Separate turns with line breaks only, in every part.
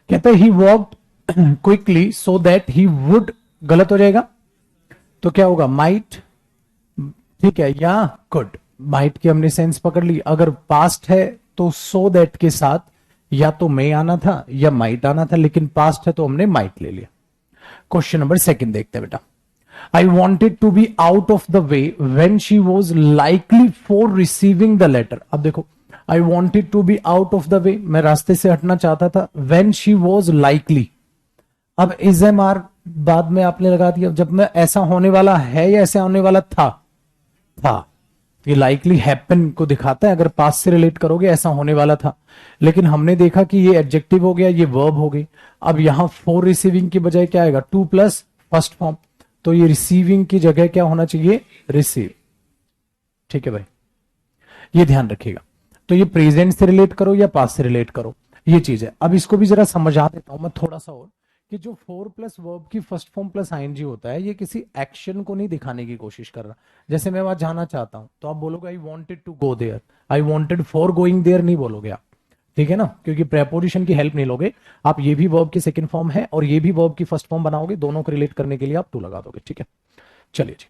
कहते he walked quickly so that he would, गलत हो जाएगा तो क्या होगा, माइट, ठीक है, या कुड। माइट की हमने सेंस पकड़ ली। अगर पास्ट है तो सो दैट के साथ या तो मे आना था या माइट आना था, लेकिन पास्ट है तो हमने माइट ले लिया। क्वेश्चन नंबर सेकंड देखते हैं बेटा। I wanted to be out of the way when she was likely for receiving the letter. अब देखो, I wanted to be out of the way, मैं रास्ते से हटना चाहता था, वेन शी वॉज लाइकली। अब इज एम आर बाद में आपने लगा दिया, जब मैं ऐसा होने वाला है या ऐसा होने वाला था। ये लाइकली हैपन को दिखाता है, अगर पास्ट से रिलेट करोगे ऐसा होने वाला था। लेकिन हमने देखा कि ये एडजेक्टिव हो गया, ये वर्ब हो गई। अब यहां फॉर रिसीविंग की बजाय क्या आएगा, टू प्लस फर्स्ट फॉर्म, तो ये रिसीविंग की जगह क्या होना चाहिए, रिसीव। ठीक है भाई, ये ध्यान रखिएगा। तो ये प्रेजेंट से रिलेट करो या पास्ट से रिलेट करो, ये चीज है। अब इसको भी जरा समझा देता हूं मैं थोड़ा सा और, कि जो फोर प्लस वर्ब की फर्स्ट फॉर्म प्लस आईएनजी होता है, ये किसी एक्शन को नहीं दिखाने की कोशिश कर रहा। जैसे मैं वहां जाना चाहता हूं तो आप बोलोगे I wanted to go there, I wanted for going there नहीं बोलोगे आप, ठीक है ना, क्योंकि प्रेपोजिशन की हेल्प नहीं लोगे आप। ये भी वर्ब की सेकंड फॉर्म है और ये भी वर्ब की फर्स्ट फॉर्म बनाओगे, दोनों को रिलेट करने के लिए आप टू लगा दोगे, ठीक है। चलिए जी,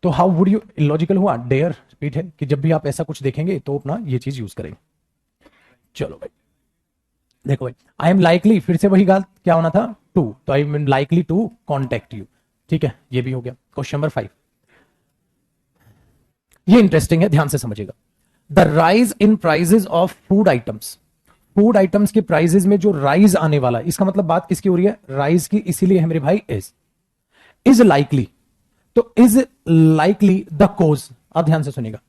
तो हाउ वुड यू, लॉजिकल हुआ, डेयर रिपीट है कि जब भी आप ऐसा कुछ देखेंगे तो अपना ये चीज यूज करेंगे। चलो भाई, देखो भाई, आई एम लाइकली, फिर से वही बात, क्या होना था, टू, तो I am likely to contact you, ठीक है, ये भी हो गया। क्वेश्चन नंबर 5, ये इंटरेस्टिंग है, ध्यान से समझिएगा। The rise in prices of food items, food items के प्राइजेस में जो राइज आने वाला है, इसका मतलब बात किसकी हो रही है, राइज की, इसीलिए है मेरे भाई इज लाइकली। तो इज लाइकली द कोज, अब ध्यान से सुनिएगा,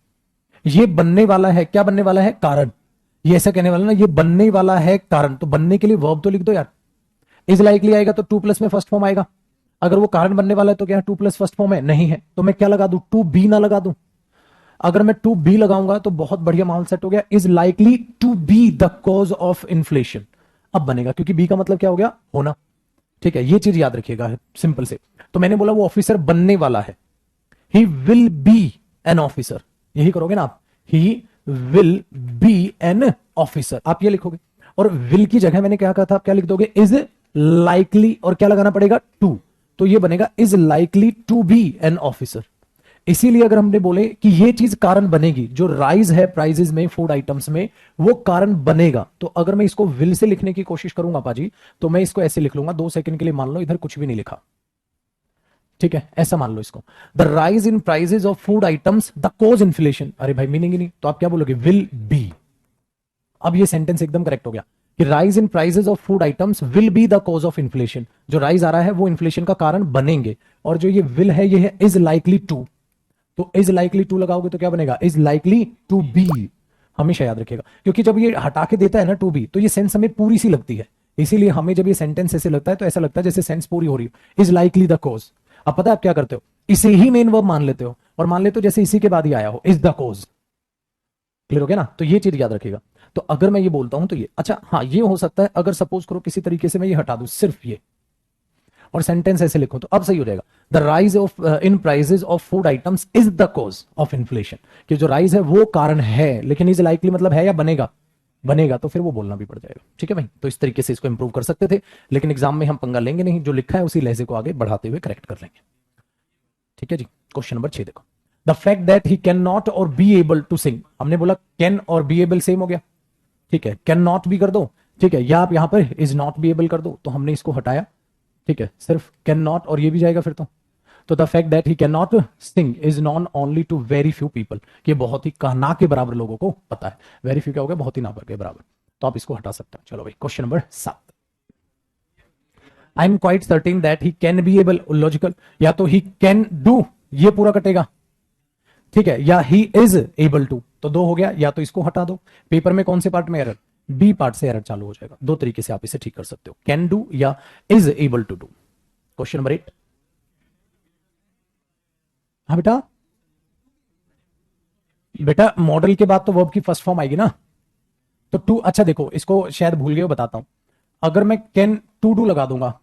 ये बनने वाला है, क्या बनने वाला है, कारण। ये ऐसा कहने वाला ना, ये बनने वाला है कारण, तो बनने के लिए वर्ब तो लिख दो यार। इज लाइकली आएगा तो टू प्लस में फर्स्ट फॉर्म आएगा। अगर वो कारण बनने वाला है तो क्या टू प्लस फर्स्ट फॉर्म है, नहीं है, तो मैं क्या लगा दूं, टू बी ना लगा दूं। अगर मैं टू बी लगाऊंगा तो बहुत बढ़िया माहौल सेट हो गया, is likely to be the cause of inflation. अब बनेगा, क्योंकि बी का मतलब क्या हो गया, होना, ठीक है, ये चीज याद रखिएगा सिंपल से। तो मैंने बोला वो ऑफिसर बनने वाला है, he will be an officer, यही करोगे ना आप, he will be an officer, आप ये लिखोगे। और विल की जगह मैंने क्या कहा था, आप क्या लिख दोगे, इज लाइकली, और क्या लगाना पड़ेगा, टू, तो ये बनेगा is likely to be an officer. इसीलिए अगर हमने बोले कि ये चीज कारण बनेगी, जो राइज है प्राइजेस में फूड आइटम्स में, वो कारण बनेगा, तो अगर मैं इसको विल से लिखने की कोशिश करूंगा पाजी, तो मैं इसको ऐसे लिख लूंगा, 2 सेकंड के लिए मान लो इधर कुछ भी नहीं लिखा, ठीक है, ऐसा मान लो इसको, the rise in prices of food items the cause inflation. अरे भाई मीनिंग ही नहीं, तो आप क्या बोलोगे, विल बी। अब ये सेंटेंस एकदम करेक्ट हो गया कि rise in prices of food items will be the cause of inflation. जो राइज आ रहा है वो इन्फ्लेशन का कारण बनेंगे, और जो ये विल है ये है इज लाइकली टू, तो इज लाइकली टू लगाओगे तो क्या बनेगा, इज लाइकली टू बी। हमेशा याद रखिएगा, क्योंकि जब ये हटा के देता है ना टू बी, तो ये सेंस हमें पूरी सी लगती है, इसीलिए हमें जब ये सेंटेंस ऐसे लगता है तो ऐसा लगता है जैसे सेंस पूरी हो रही है, इज लाइकली द कॉज। अब पता है आप क्या करते हो, इसे ही मेन वर्ब मान लेते हो, और मान लेते हो जैसे इसी के बाद ही आया हो, इज द कॉज। क्लियर हो गया ना, तो ये चीज याद रखिएगा। तो अगर मैं ये बोलता हूं तो ये, अच्छा हाँ, ये हो सकता है अगर सपोज करो किसी तरीके से मैं ये हटा दूं सिर्फ ये, और सेंटेंस ऐसे लिखो, तो अब सही हो जाएगा, the rise of in prices of food items is the cause of inflation. कि जो राइज है वो कारण है, लेकिन इज लाइकली मतलब है या बनेगा, बनेगा, तो फिर वो बोलना भी पड़ जाएगा, ठीक है भाई। तो इस तरीके से इसको इंप्रूव कर सकते थे, लेकिन एग्जाम में हम पंगा लेंगे नहीं, जो लिखा है उसी लहजे को आगे बढ़ाते हुए करेक्ट कर लेंगे, ठीक है जी। क्वेश्चन नंबर 6 देखो, the fact that he can not और बी एबल टू सिंग। हमने बोला कैन और बी एबल सेम हो गया, ठीक है, कैन नॉट भी कर दो, ठीक है, या आप यहां पर इज नॉट बी एबल कर दो, तो हमने इसको हटाया, ठीक है, सिर्फ कैन नॉट और ये भी जाएगा फिर तो the fact that he can not sing is known only to very few people. ये बहुत ही ना के बराबर लोगों को पता है, वेरी फ्यू क्या हो गया, बहुत ही ना के बराबर, तो आप इसको हटा सकते हैं। चलो भाई, question number 7, I am quite certain that he can be able, logical, या तो ही कैन डू, ये पूरा कटेगा, ठीक है, या ही इज एबल टू, तो दो हो गया, या तो इसको हटा दो। पेपर में कौन से पार्ट में एरर, बी पार्ट से एरर चालू हो जाएगा। दो तरीके से आप इसे ठीक कर सकते हो, कैन डू या is able to do. Question number 8, हाँ बेटा, बेटा मॉडल के बाद तो वर्ब की फर्स्ट फॉर्म आएगी ना, तो टू, अच्छा देखो इसको शायद भूल गए, बताता हूं। अगर मैं कैन टू डू लगा दूंगा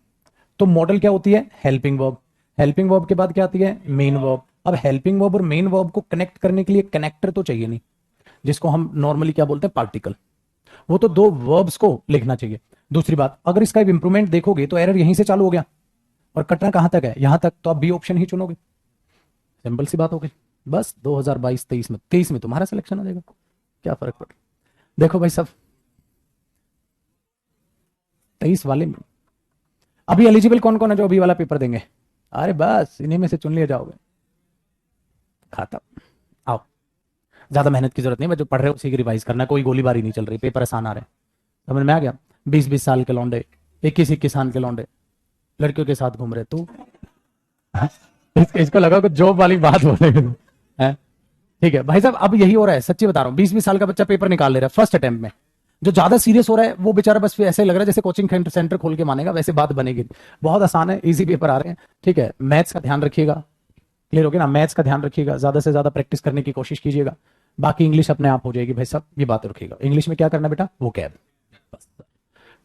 तो मॉडल क्या होती है, हेल्पिंग वर्ब। हेल्पिंग वर्ब के बाद क्या आती है, मेन वर्ब। अब हेल्पिंग वर्ब और मेन वर्ब को कनेक्ट करने के लिए कनेक्टर तो चाहिए नहीं, जिसको हम नॉर्मली क्या बोलते हैं, पार्टिकल। वो तो दो वर्ब्स को लिखना चाहिए। दूसरी बात, अगर इसका इंप्रूवमेंट देखोगे तो एरर यहीं से चालू हो गया और कटना कहां तक है, यहां तक, तो आप बी ऑप्शन ही चुनोगे। सिंपल सी बात हो गई। बस 2022-23 में, 23 में तुम्हारा सिलेक्शन हो जाएगा, क्या फर्क पड़। देखो भाई सब 23 वाले में अभी एलिजिबल कौन कौन है जो अभी वाला पेपर देंगे? अरे बस इन्हीं में से चुन लिए जाओगे, खाता। आओ, ज्यादा मेहनत की जरूरत नहीं, बस जो पढ़ रहे हो उसी की रिवाइज करना, कोई गोलीबारी नहीं चल रही, पेपर आसान आ रहे हैं, समझ में आ गया। 20-20 साल के लौंडे, 21-21 साल के लौंडे लड़कियों के साथ घूम रहे, तू इसको लगा कुछ जॉब वाली बात हो रही है। ठीक है भाई साहब, अब यही हो रहा है, सच्ची बता रहा हूँ। 20-20 साल का बच्चा पेपर निकाल ले रहा है फर्स्ट अटेम्प्ट में। जो ज्यादा सीरियस हो रहा है वो बेचारा बस फिर ऐसे लग रहा है जैसे कोचिंग सेंटर खोल के मानेगा, वैसे बात बनेगी। बहुत आसान है, इजी पेपर आ रहे हैं। ठीक है, मैथ्स का ध्यान रखिएगा, क्लियर हो गया ना, मैथ्स का ध्यान रखिएगा, ज्यादा से ज्यादा प्रैक्टिस करने की कोशिश कीजिएगा। बाकी इंग्लिश अपने आप हो जाएगी भाई साहब, ये बात रखिएगा। इंग्लिश में क्या करना बेटा, वो कैब।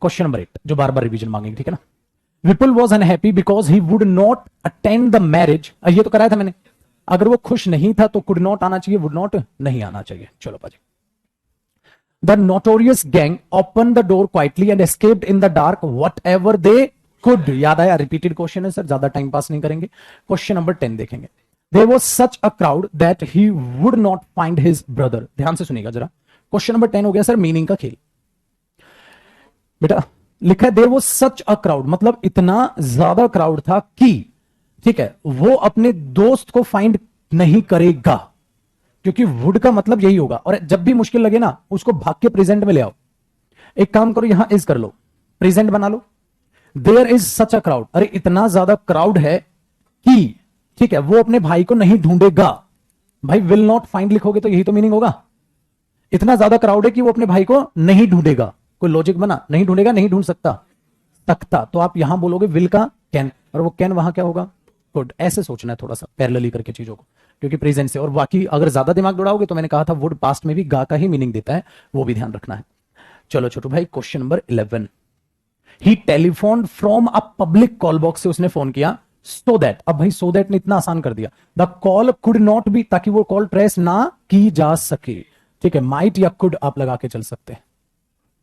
क्वेश्चन नंबर 8 जो बार बार रिवीजन मांगेंगे, ठीक है ना। Vipul was unhappy because he would not attend the marriage, ये तो कराया था मैंने। अगर वो खुश नहीं था तो कुड नॉट आना चाहिए, वुड नॉट नहीं आना चाहिए। चलो पाजी। The notorious gang open the door quietly and escaped in the dark what ever they could. याद आया, रिपीटेड क्वेश्चन है सर, ज्यादा टाइम पास नहीं करेंगे। क्वेश्चन नंबर 10 देखेंगे। There was such a crowd that he would not find his brother. ध्यान से सुनिएगा जरा। क्वेश्चन नंबर 10 हो गया सर मीनिंग का खेल। बेटा लिखा है there was such a crowd, मतलब इतना ज्यादा क्राउड था कि, ठीक है, वो अपने दोस्त को फाइंड नहीं करेगा, क्योंकि वुड का मतलब यही होगा। और जब भी मुश्किल लगे ना, उसको भाग के प्रेजेंट में ले आओ। एक काम करो, यहां इज कर लो, प्रेजेंट बना लो। There is such a crowd, अरे इतना ज्यादा क्राउड है कि, ठीक है, वो अपने भाई को नहीं ढूंढेगा। भाई विल नॉट फाइंड लिखोगे तो यही तो मीनिंग होगा। इतना ज्यादा क्राउड है कि वो अपने भाई को नहीं ढूंढेगा। कोई लॉजिक बना, नहीं ढूंढेगा, नहीं ढूंढ सकता, तो आप यहां बोलोगे विल का कैन, और वो कैन वहां क्या होगा, कुड। ऐसे सोचना है थोड़ा सा पैरेलली करके चीजों को, क्योंकि प्रेजेंट से। और बाकी अगर ज्यादा दिमाग दौड़ाओगे तो मैंने कहा था वुड पास्ट में भी गा का ही मीनिंग देता है, वो भी ध्यान रखना है। चलो छोटू भाई, question number 11। He telephone from a public call box से उसने फोन किया, सो दैट, अब भाई सो दैट ने इतना आसान कर दिया, the call could not be, ताकि वो कॉल ट्रेस ना की जा सके। ठीक है, माइट या कुड आप लगा के चल सकते हैं।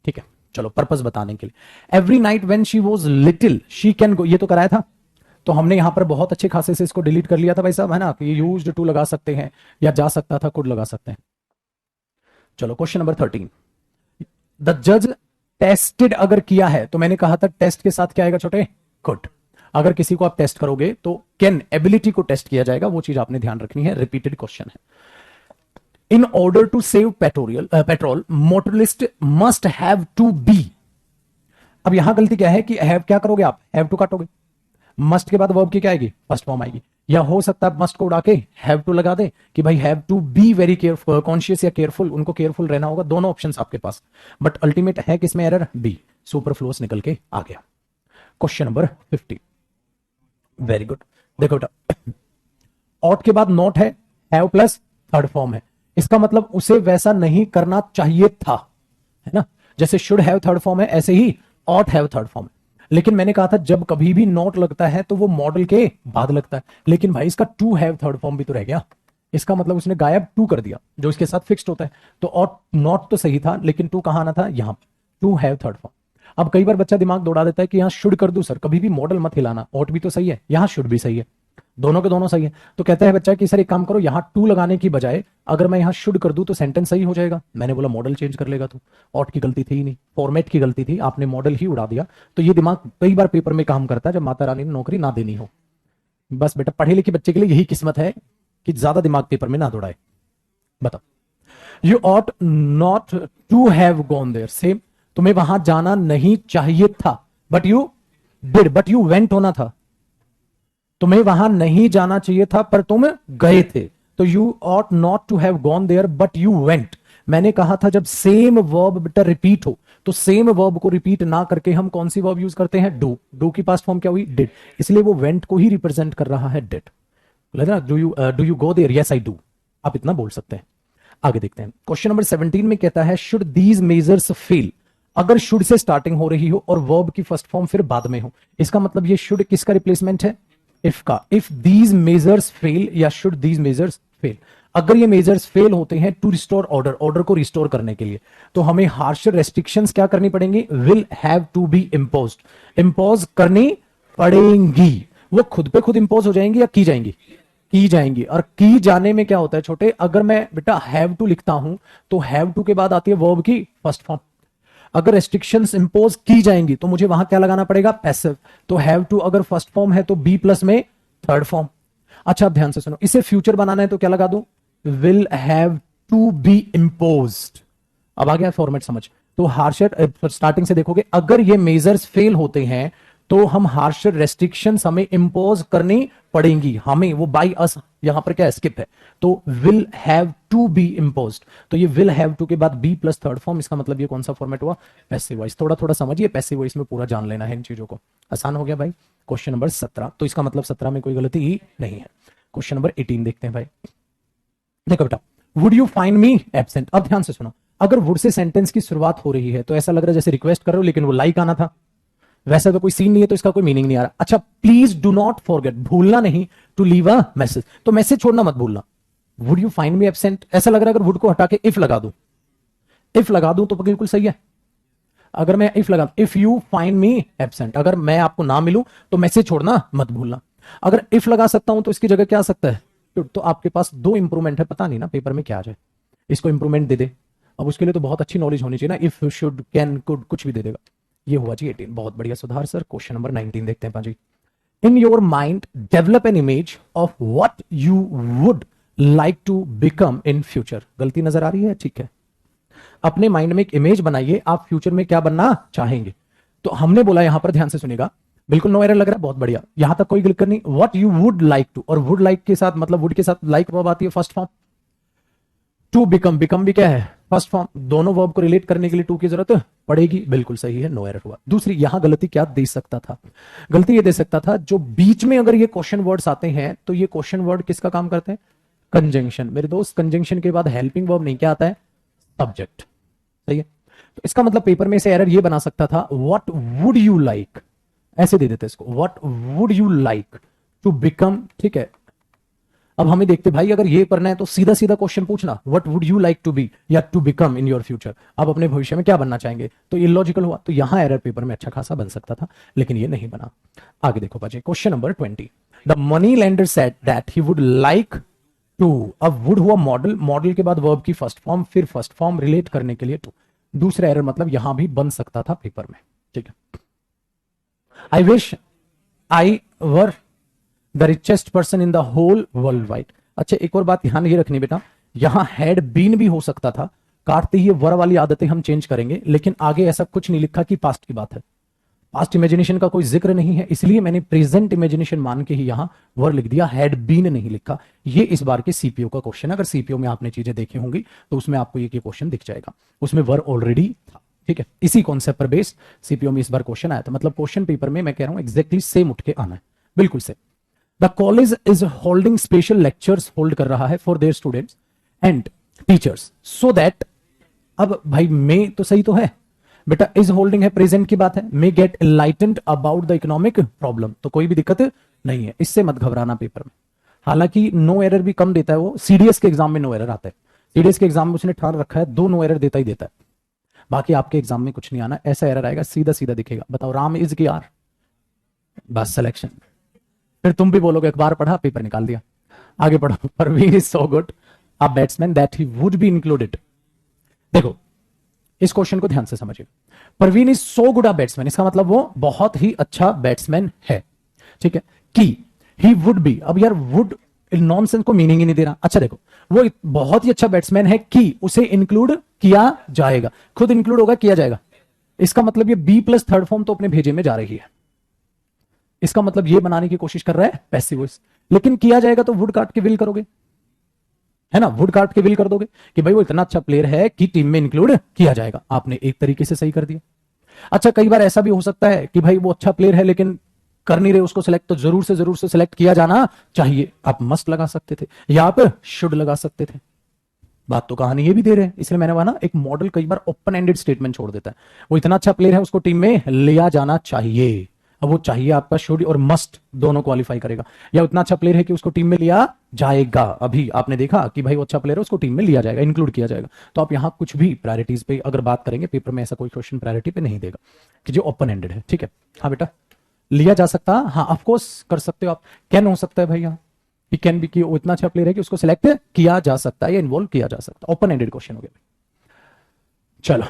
ठीक है, चलो पर्पस बताने के लिए। Every night when she was little she can go, ये तो कराया था, तो हमने यहां पर बहुत अच्छे खासे से इसको डिलीट कर लिया था भाई साहब, है ना, कि यूज्ड टू लगा सकते हैं या जा सकता था, कुड लगा सकते हैं। चलो क्वेश्चन नंबर 13। द जज टेस्टेड, अगर किया है तो मैंने कहा था टेस्ट के साथ क्या आएगा छोटे, कुड। अगर किसी को आप टेस्ट करोगे तो कैन, एबिलिटी को टेस्ट किया जाएगा, वो चीज आपने ध्यान रखनी है। रिपीटेड क्वेश्चन है। In order to save petrol motorist must have to be. अब यहां गलती क्या है कि हैव क्या करोगे आप, हैव टू काटोगे, मस्ट के बाद वर्ब की क्या आएगी, फर्स्ट फॉर्म आएगी। या हो सकता है मस्ट को उड़ा के हैव टू लगा दे कि भाई have to be very careful, conscious या केयरफुल, उनको केयरफुल रहना होगा। दोनों ऑप्शंस आपके पास, बट अल्टीमेट है किसमें एरर, बी, सुपरफ्लुअस निकल के आ गया। Question number 50। Very good. देखो बेटा, ऑट के बाद नॉट है, हैव प्लस थर्ड फॉर्म है, इसका मतलब उसे वैसा नहीं करना चाहिए था, है ना। जैसे शुड हैव थर्ड फॉर्म है, ऐसे ही ऑट हैव थर्ड फॉर्म है। लेकिन मैंने कहा था जब कभी भी नॉट लगता है तो वो मॉडल के बाद लगता है। लेकिन भाई इसका टू हैव थर्ड फॉर्म भी तो रह गया, इसका मतलब उसने गायब टू कर दिया जो इसके साथ फिक्स्ड होता है। तो ऑट नॉट तो सही था, लेकिन टू कहां आना था, यहां, टू हैव थर्ड फॉर्म। अब कई बार बच्चा दिमाग दौड़ा देता है कि यहां शुड कर दूं सर, कभी भी मॉडल मत हिलाना, ऑट भी तो सही है, यहां शुड भी सही है, दोनों के दोनों सही है। तो कहता है बच्चा कि सर एक काम करो, यहां टू लगाने की बजाय अगर मैं यहां शुड कर दूं तो सेंटेंस सही हो जाएगा। मैंने बोला मॉडल चेंज कर लेगा तू, ऑट की गलती थी ही नहीं, फॉर्मेट की गलती थी, आपने मॉडल ही उड़ा दिया। तो ये दिमाग कई बार पेपर में काम करता है जब माता रानी ने नौकरी ना देनी हो। बस बेटा पढ़े लिखे बच्चे के लिए यही किस्मत है कि ज्यादा दिमाग पेपर में ना दौड़ाए। बताओ, you ought not to have gone there, same, तुम्हें वहां जाना नहीं चाहिए था, but you did, but you went होना था, तुम्हें वहां नहीं जाना चाहिए था पर तुम गए थे। तो you ought not to have gone there but you went. मैंने कहा था जब सेम वर्ब बेटा रिपीट हो तो सेम वर्ब को रिपीट ना करके हम कौन सी वर्ब यूज करते हैं, डू। डू की पास्ट फॉर्म क्या हुई, डिड, इसलिए वो वेंट को ही रिप्रेजेंट कर रहा है, did. Do you go there, yes I do, आप इतना बोल सकते हैं। आगे देखते हैं, क्वेश्चन नंबर 17 में कहता है शुड दीज मेजर्स फेल। अगर शुड से स्टार्टिंग हो रही हो और वर्ब की फर्स्ट फॉर्म फिर बाद में हो, इसका मतलब ये शुड किसका रिप्लेसमेंट है, इफ का। इफ दीज मेजर्स फेल या शुड दीज मेजर्स फेल। अगर ये मेजर्स फेल होते हैं टू रिस्टोर ऑर्डर, ऑर्डर को रिस्टोर करने के लिए, तो हमें हार्शर रेस्ट्रिक्शंस क्या करनी पड़ेंगी, will have to be imposed, impose करनी पड़ेंगी। वो खुद पे खुद इम्पोज हो जाएंगी या की जाएंगी, की जाएंगी। और की जाने में क्या होता है छोटे, अगर मैं बेटा हैव टू लिखता हूं तो हैव टू के बाद आती है वर्ब की फर्स्ट फॉर्म। अगर रेस्ट्रिक्शंस इंपोज की जाएंगी तो मुझे वहां क्या लगाना पड़ेगा, पैसिव। तो हैव टू अगर फर्स्ट फॉर्म है तो बी प्लस में थर्ड फॉर्म। अच्छा अब ध्यान से सुनो, इसे फ्यूचर बनाना है तो क्या लगा दूं, will have to be imposed. अब आ गया फॉर्मेट समझ। तो हार्शर स्टार्टिंग से देखोगे, अगर ये मेजर्स फेल होते हैं तो हम हार्शर रेस्ट्रिक्शंस हमें इंपोज करनी पड़ेंगी, हमें, वो बाय अस यहां पर क्या स्किप है, तो will have to be imposed. तो ये विल हैव टू के बाद बी प्लस थर्ड फॉर्म, इसका मतलब ये कौन सा फॉर्मेट हुआ, पैसिव वॉइस। थोड़ा थोड़ा समझिए, पैसिव वॉइस में पूरा जान लेना है इन चीजों को। आसान हो गया भाई। क्वेश्चन नंबर 17, तो इसका मतलब 17 में कोई गलती ही नहीं है। क्वेश्चन नंबर 18 देखते हैं भाई। देखो बेटा, would you find me absent. अब ध्यान से सुनो, अगर वुड से सेंटेंस की शुरुआत हो रही है तो ऐसा लग रहा है जैसे रिक्वेस्ट कर रहे हो, लेकिन वो लाइक आना था। वैसा तो कोई सीन नहीं है तो इसका कोई मीनिंग नहीं आ रहा। अच्छा, प्लीज डू नॉट फॉरगेट, भूलना नहीं, टू लीव अ मैसेज, तो मैसेज छोड़ना मत भूलना। Would you find me absent, ऐसा लग रहा है अगर वुड को हटा के इफ लगा दूं, इफ लगा दूं तो बिल्कुल सही है। अगर मैं इफ लगा, if you find me absent, अगर मैं आपको ना मिलूं तो मैसेज छोड़ना मत भूलना। अगर इफ लगा सकता हूं तो इसकी जगह क्या आ सकता है, तो आपके पास दो इंप्रूवमेंट है, पता नहीं ना पेपर में क्या आ जाए, इसको इंप्रूवमेंट दे दे। अब उसके लिए तो बहुत अच्छी नॉलेज होनी चाहिए ना, इफ, शुड, कैन, कुड, कुछ भी दे देगा। ये हुआ जी 18, बहुत बढ़िया सुधार सर। क्वेश्चन नंबर 19 देखते हैं पाजी। In your mind develop an image of what you would like to become in future. गलती नजर आ रही है, ठीक है। अपने माइंड में एक इमेज बनाइए, आप फ्यूचर में क्या बनना चाहेंगे। तो हमने बोला यहां पर, ध्यान से सुनिएगा, बिल्कुल नो एरर लग रहा है, बहुत बढ़िया, यहां तक कोई क्लिक करनी। What you would like to, और वुड लाइक के साथ मतलब वुड के साथ लाइक वर्ब आती है first form. To become, become भी क्या है फर्स्ट फॉर्म। दोनों वर्ब को रिलेट करने के लिए टू की जरूरत पड़ेगी, बिल्कुल सही है, नो एरर हुआ। दूसरी यहां गलती क्या दे सकता था, गलती ये दे सकता था, जो बीच में अगर ये क्वेश्चन वर्ड्स आते हैं तो ये क्वेश्चन वर्ड किसका काम करते हैं, कंजंक्शन। मेरे दोस्त, कंजंक्शन के बाद हेल्पिंग वर्ब नहीं, क्या आता है, सब्जेक्ट। सही है। तो इसका मतलब पेपर में से एरर ये बना सकता था, व्हाट वुड यू लाइक, ऐसे दे देते इसको, what would you like to become. ठीक है, अब हमें देखते भाई, अगर ये करना है तो सीधा सीधा क्वेश्चन पूछना, what would you like to be या to become in your future. आप अपने भविष्य में क्या बनना चाहेंगे, तो इलॉजिकल हुआ। तो यहां एरर पेपर में अच्छा खासा बन सकता था, लेकिन ये नहीं बना। आगे देखो बच्चे, question number 20। The money lender said that he would like to. अब वुड हुआ मॉडल, मॉडल के बाद वर्ब की फर्स्ट फॉर्म, फिर फर्स्ट फॉर्म रिलेट करने के लिए टू। दूसरा एरर मतलब यहां भी बन सकता था पेपर में, ठीक है। I wish I were the richest person in the whole world wide. अच्छा, एक और बात ध्यान ये रखनी बेटा, यहां हैड बीन भी हो सकता था, काटते ही वर वाली आदतें हम चेंज करेंगे, लेकिन आगे ऐसा कुछ नहीं लिखा कि पास्ट की बात है। पास्ट इमेजिनेशन का कोई जिक्र नहीं है, इसलिए मैंने प्रेजेंट इमेजिनेशन मान के ही यहां वर लिख दिया, हैड बीन नहीं लिखा। ये इस बार के सीपीओ का क्वेश्चन है, अगर सीपीओ में आपने चीजें देखी होंगी तो उसमें आपको ये क्वेश्चन दिख जाएगा, उसमें वर ऑलरेडी था, ठीक है। इसी कॉन्सेप्ट पर बेस्ड सीपीओ में इस बार क्वेश्चन आया था, मतलब क्वेश्चन पेपर में मैं कह रहा हूं एग्जैक्टली सेम उठ के आना है, बिल्कुल same. The college is holding special lectures, hold कर रहा है for their students and teachers so that. अब भाई मे तो सही तो है बेटा, इज होल्डिंग है, प्रेजेंट की बात है, मे gate enlightened about the economic problem, तो कोई भी दिक्कत नहीं है, इससे मत घबराना पेपर में। हालांकि नो एरर भी कम देता है वो, सीडीएस के एग्जाम में नो एरर आता है, सीडीएस के एग्जाम में उसने ठान रखा है 2 नो एरर देता ही देता है, बाकी आपके एग्जाम में कुछ नहीं आना, ऐसा एरर आएगा सीधा सीधा दिखेगा। बताओ, राम इज की आर, बस सिलेक्शन, फिर तुम भी बोलोगे अखबार पढ़ा पेपर निकाल दिया। आगे पढ़ो। Parveen is so good a batsman that he would be included. देखो इस क्वेश्चन को ध्यान से समझिए, Parveen is so good a batsman, इसका मतलब वो बहुत ही अच्छा बैट्समैन है, ठीक है। कि ही वुड बी, अब यार वुड नॉनसेंस को मीनिंग ही नहीं दे रहा। अच्छा देखो, वो बहुत ही अच्छा बैट्समैन है कि उसे इंक्लूड किया जाएगा, खुद इंक्लूड होगा, किया जाएगा, इसका मतलब ये बी प्लस थर्ड फॉर्म तो अपने भेजे में जा रही है, इसका मतलब ये बनाने की कोशिश कर रहा है पैसिव वॉइस। लेकिन किया जाएगा तो वुड काट के विल करोगे, है ना, वुड काट के विल कर दोगे कि भाई वो इतना अच्छा प्लेयर है कि टीम में इंक्लूड किया जाएगा, आपने एक तरीके से सही कर दिया। अच्छा, कई बार ऐसा भी हो सकता है कि भाई वो अच्छा प्लेयर है लेकिन कर नहीं रहे उसको सिलेक्ट, तो जरूर से सिलेक्ट किया जाना चाहिए, आप मस्ट लगा सकते थे या आप शुड लगा सकते थे। बात तो कहानी ये भी दे रहे हैं, इसलिए मैंने कहा ना, एक मॉडल कई बार ओपन एंडेड स्टेटमेंट छोड़ देता है, वो इतना अच्छा प्लेयर है उसको टीम में लिया जाना चाहिए, अब वो चाहिए आपका शुड और मस्ट दोनों क्वालिफाई करेगा, या उतना अच्छा प्लेयर है कि उसको टीम में लिया जाएगा। अभी आपने देखा कि भाई वो अच्छा प्लेयर है, उसको टीम में लिया जाएगा, इंक्लूड किया जाएगा। तो आप यहां कुछ भी प्रायोरिटीज पे अगर बात करेंगे, पेपर में ऐसा कोई क्वेश्चन प्रायोरिटी पे नहीं देगा कि जो ओपन एंडेड है। ठीक है, हाँ बेटा, लिया जा सकता, हाँ ऑफकोर्स कर सकते हो आप। कैन हो सकता है भाई, यहाँ कि कैन भी, कि वो इतना अच्छा प्लेयर है कि उसको सिलेक्ट किया जा सकता है या इन्वॉल्व किया जा सकता है। ओपन एंडेड क्वेश्चन हो गया। चलो,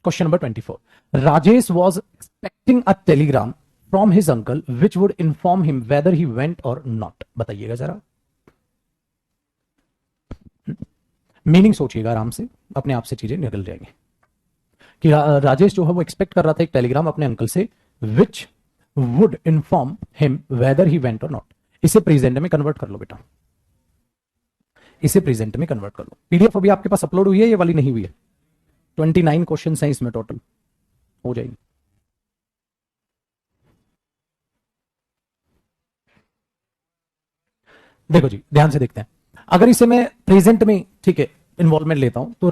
question number 24। Rajesh was expecting a Telegram from his uncle which would inform him weather he went और नॉट। बताइएगा जरा, मीनिंग सोचिएगा आराम से, अपने आप से चीजें निकल जाएंगी। कि राजेश जो है वो एक्सपेक्ट कर रहा था एक टेलीग्राम अपने अंकल से, which would inform him weather he went और नॉट। इसे प्रेजेंट में कन्वर्ट कर लो बेटा, इसे प्रेजेंट में कन्वर्ट कर लो। पीडीएफ अभी आपके पास अपलोड हुई है, ये वाली नहीं हुई है। 29 क्वेश्चन हैं इसमें टोटल, हो जाएगी। देखो जी, ध्यान से देखते हैं। अगर इसे मैं प्रेजेंट में, ठीक है, इन्वॉल्वमेंट लेता हूं तो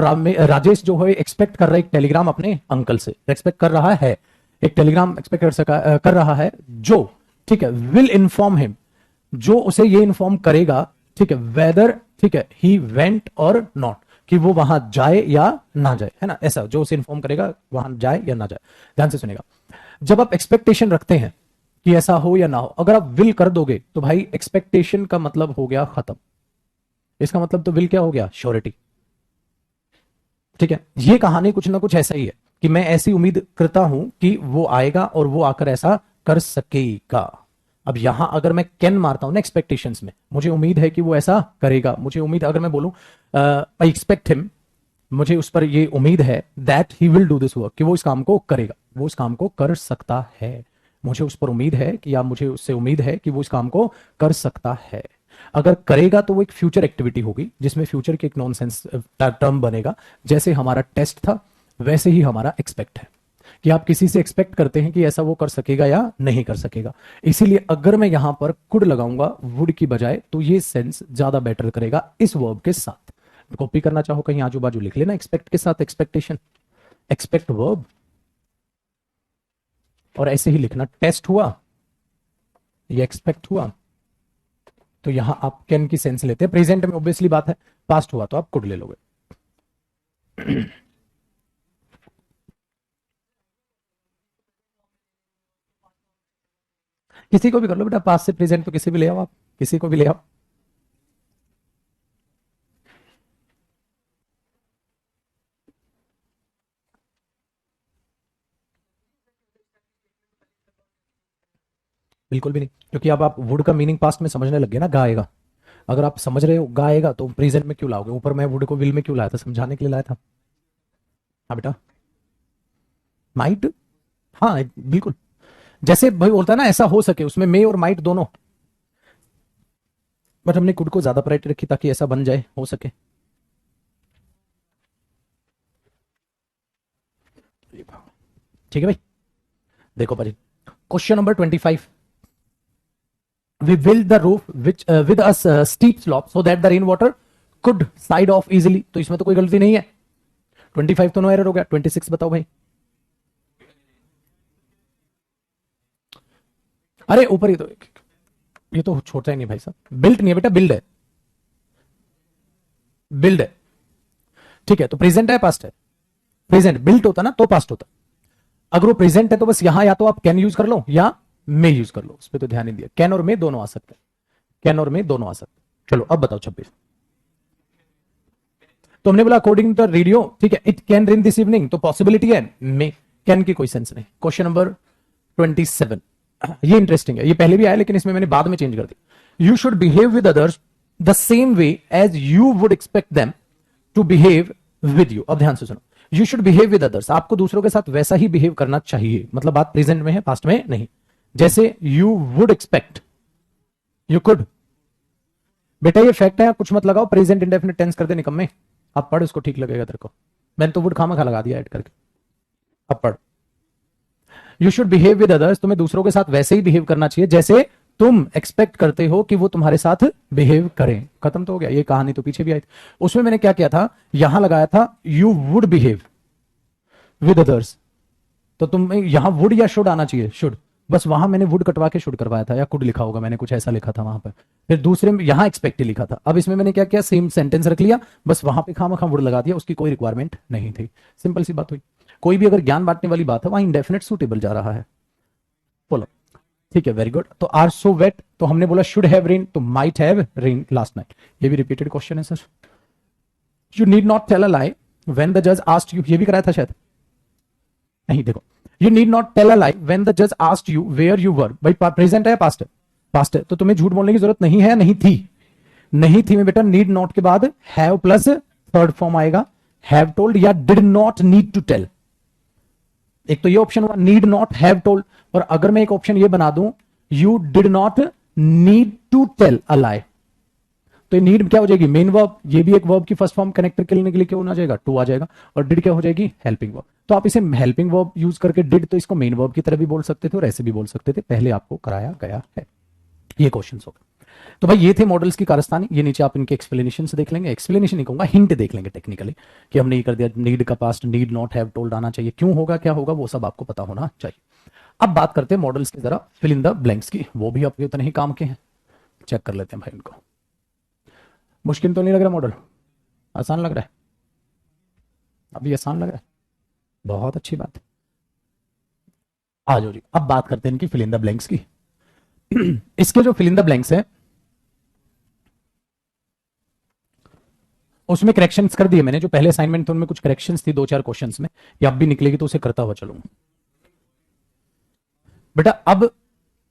राजेश जो है एक्सपेक्ट कर रहा है एक टेलीग्राम अपने अंकल से, एक्सपेक्ट कर रहा है एक टेलीग्राम एक्सपेक्ट कर रहा है जो, ठीक है, विल इन्फॉर्म हिम, जो उसे ये इन्फॉर्म करेगा, ठीक है, वेदर, ठीक है, ही वेंट और नॉट, कि वो वहां जाए या ना जाए, है ना, ऐसा जो उसे इन्फॉर्म करेगा वहां जाए या ना जाए। ध्यान से सुनेगा, जब आप एक्सपेक्टेशन रखते हैं कि ऐसा हो या ना हो, अगर आप विल कर दोगे तो भाई एक्सपेक्टेशन का मतलब हो गया खत्म। इसका मतलब तो विल क्या हो गया, श्योरिटी। ठीक है, ये कहानी कुछ ना कुछ ऐसा ही है कि मैं ऐसी उम्मीद करता हूं कि वो आएगा और वो आकर ऐसा कर सकेगा। अब यहां अगर मैं कैन मारता हूं ना एक्सपेक्टेशंस में, मुझे उम्मीद है कि वो ऐसा करेगा, मुझे उम्मीद, अगर मैं बोलूं आई एक्सपेक्ट हिम, मुझे उस पर ये उम्मीद है that he will do this work, कि वो इस काम को करेगा, वो इस काम को कर सकता है। मुझे उस पर उम्मीद है कि, या मुझे उससे उम्मीद है कि वो इस काम को कर सकता है। अगर करेगा तो वो एक फ्यूचर एक्टिविटी होगी जिसमें फ्यूचर के एक नॉनसेंस टर्म बनेगा। जैसे हमारा टेस्ट था वैसे ही हमारा एक्सपेक्ट है, कि आप किसी से एक्सपेक्ट करते हैं कि ऐसा वो कर सकेगा या नहीं कर सकेगा। इसीलिए अगर मैं यहां पर कुड लगाऊंगा वुड की बजाय, तो ये सेंस ज्यादा बेटर करेगा इस वर्ब के साथ। कॉपी करना चाहो कहीं आजू बाजू लिख लेना, एक्सपेक्ट के साथ एक्सपेक्टेशन, एक्सपेक्ट वर्ब, और ऐसे ही लिखना, टेस्ट हुआ ये एक्सपेक्ट हुआ, तो यहां आप कैन की सेंस लेते हैं। प्रेजेंट में ऑब्वियसली बात है, पास्ट हुआ तो आप कुड ले लोगे। किसी को भी कर लो बेटा, पास्ट से प्रेजेंट तो किसी भी ले आओ आप, किसी को भी ले आओ। बिल्कुल भी नहीं, क्योंकि अब आप वुड का मीनिंग पास्ट में समझने लग गए ना, गाएगा। अगर आप समझ रहे हो गाएगा तो प्रेजेंट में क्यों लाओगे, ऊपर मैं वुड को विल में क्यों लाया था, समझाने के लिए लाया था। हाँ बेटा, माइट, हाँ बिल्कुल, जैसे भाई बोलता है ना ऐसा हो सके, उसमें मे और माइट दोनों, बट हमने कुड को ज्यादा प्रायोरिटी रखी ताकि ऐसा बन जाए, हो सके। ठीक है भाई, देखो भाई, question number 25। We built the roof which with a steep slope so that the rainwater could side off easily। तो इसमें तो कोई गलती नहीं है। 25 तो नो एरर हो गया। 26 बताओ भाई। अरे ऊपर ही तो, ये तो छोटा ही नहीं भाई साहब, बिल्ट नहीं है बेटा, बिल्ड है, बिल्ड है। ठीक है, तो प्रेजेंट है पास्ट है, प्रेजेंट बिल्ट होता ना तो पास्ट होता। अगर वो प्रेजेंट है तो बस यहां या तो आप कैन यूज कर लो या मे यूज कर लो, उस पर तो ध्यान नहीं दिया। कैन और मे दोनों आ सकते हैं, कैन और मे दोनों आ सकते हैं। चलो अब बताओ 26। तो हमने बोला अकॉर्डिंग टू द रेडियो, ठीक है, it can rain this evening, तो पॉसिबिलिटी है मे, कैन की कोई सेंस नहीं। क्वेश्चन नंबर 27, ये इंटरेस्टिंग है, ये पहले भी आया लेकिन इसमें मैंने बाद में चेंज कर दिया। You should behave with others the same way as you would expect them to behave with you. अब ध्यान से सुनो, you should behave with others, आपको दूसरों के साथ वैसा ही बिहेव करना चाहिए, मतलब बात प्रेजेंट में है, पास्ट में नहीं। जैसे you would expect, you could. बेटा ये फैक्ट है, कुछ मत लगाओ, प्रेजेंट इंडेफिनिट टेंस कर दे निकम्मे। अब पढ़, उसको ठीक लगेगा तेरे को। मैंने तो वुड खामा खा लगा दिया ऐड करके। अब पढ़, you should behave with others, तुम्हें दूसरों के साथ वैसे ही बिहेव करना चाहिए जैसे तुम एक्सपेक्ट करते हो कि वो तुम्हारे साथ बिहेव करें। खत्म तो हो गया, ये कहानी तो पीछे भी आई थी। उसमें मैंने क्या किया था, यहां लगाया था you would behave with others, तो तुम्हें यहां वुड या शुड आना चाहिए, शुड। बस वहां मैंने वुड कटवा के शुड करवाया था, या कुड लिखा होगा, मैंने कुछ ऐसा लिखा था वहां पर। फिर दूसरे में यहां एक्सपेक्टेड लिखा था, अब इसमें मैंने क्या किया, सेम सेंटेंस रख लिया, बस वहां पे खामखा वुड लगा दिया, उसकी कोई रिक्वायरमेंट नहीं थी। सिंपल सी बात हुई। कोई भी अगर ज्ञान बांटने वाली बात है वहां इंडेफिनेट सूटेबल जा रहा है। बोलो, ठीक है, वेरी गुड। तो आर सो वेट, तो हमने बोला शुड हैव रेन, तो might have rain last night. ये भी रिपीटेड क्वेश्चन है sir. You need not tell a lie when the जज आस्क्ड यू, ये भी कराया था शायद, नहीं, देखो, you need not tell a lie when the जज asked you where you were. भाई प्रेजेंट है पास्ट है, पास्ट है, तो तुम्हें झूठ बोलने की जरूरत नहीं है, नहीं थी, नहीं थी में बेटा नीड नॉट के बाद हैव प्लस थर्ड फॉर्म आएगा, हैव टोल्ड या did not need to tell. एक तो ये ऑप्शन हुआ नीड नॉट हैव टोल्ड, और अगर मैं एक ऑप्शन ये बना दूं you did not need to tell a lie, तो नीड क्या हो जाएगी, मेन वर्ब, ये भी एक वर्ब की फर्स्ट फॉर्म कनेक्टर करने के लिए क्या होना जाएगा, टू आ जाएगा, और डिड क्या हो जाएगी, हेल्पिंग वर्ब। तो आप इसे हेल्पिंग वर्ब यूज करके डिड तो इसको मेन वर्ब की तरह भी बोल सकते थे और ऐसे भी बोल सकते थे, पहले आपको कराया गया है। ये क्वेश्चन होगा। तो भाई ये थे मॉडल्स की कारस्तानी। ये नीचे आप इनके एक्सप्लेनेशन से देख लेंगे, एक्सप्लेनेशन नहीं कहूंगा, हिंट देख लेंगे टेक्निकली कि हमने ये कर दिया, नीड का past need not have told आना चाहिए, क्यों होगा, क्या होगा, वो सब आपको पता होना चाहिए। अब बात करते हैं मॉडल्स की, जरा फिल इन द ब्लैंक्स की, वो भी आपके उतने ही काम के हैं। चेक कर लेते हैं भाई इनको। मुश्किल तो नहीं लग रहा मॉडल, आसान लग रहा है, अभी आसान लग रहा है, बहुत अच्छी बात। आ जाओ जी, अब बात करते हैं इनकी फिल इन द ब्लैंक्स की। इसके जो फिल इन द ब्लैंक्स है उसमें करेक्शंस कर दिए मैंने, जो पहले असाइनमेंट थे उनमें कुछ करेक्शंस थी 2-4 क्वेश्चंस में, या अब भी निकलेगी तो उसे करता हुआ चलूंगा बेटा। अब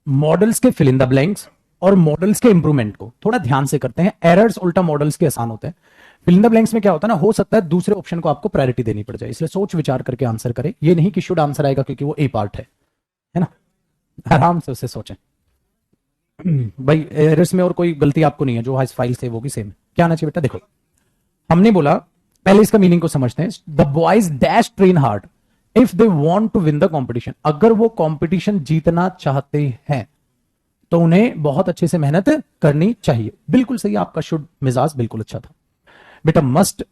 मॉडल्स के फिल इन द ब्लैंक्स और मॉडल्स के इंप्रूवमेंट को थोड़ा ध्यान से करते हैं। एरर्स उल्टा मॉडल्स के आसान होते हैं। फिल इन द ब्लैंक्स में क्या होता है ना, हो सकता है दूसरे ऑप्शन को आपको प्रायोरिटी देनी पड़ जाए, इसलिए सोच विचार करके आंसर करें। ये नहीं कि शुड आंसर आएगा क्योंकि वो ए पार्ट है ना, आराम से उसे सोचें। भाई एरर्स में और कोई गलती आपको नहीं है, जो फाइल से वो भी सेम है। क्या आना चाहिए बेटा, देखो हमने बोला, पहले इसका मीनिंग को समझते हैं। The boys dash train hard if they want to win the competition, अगर वो कंपटीशन जीतना चाहते हैं तो उन्हें बहुत अच्छे से मेहनत करनी चाहिए। बिल्कुल सही, आपका शुड मिजाज बिल्कुल अच्छा था बेटा। मस्ट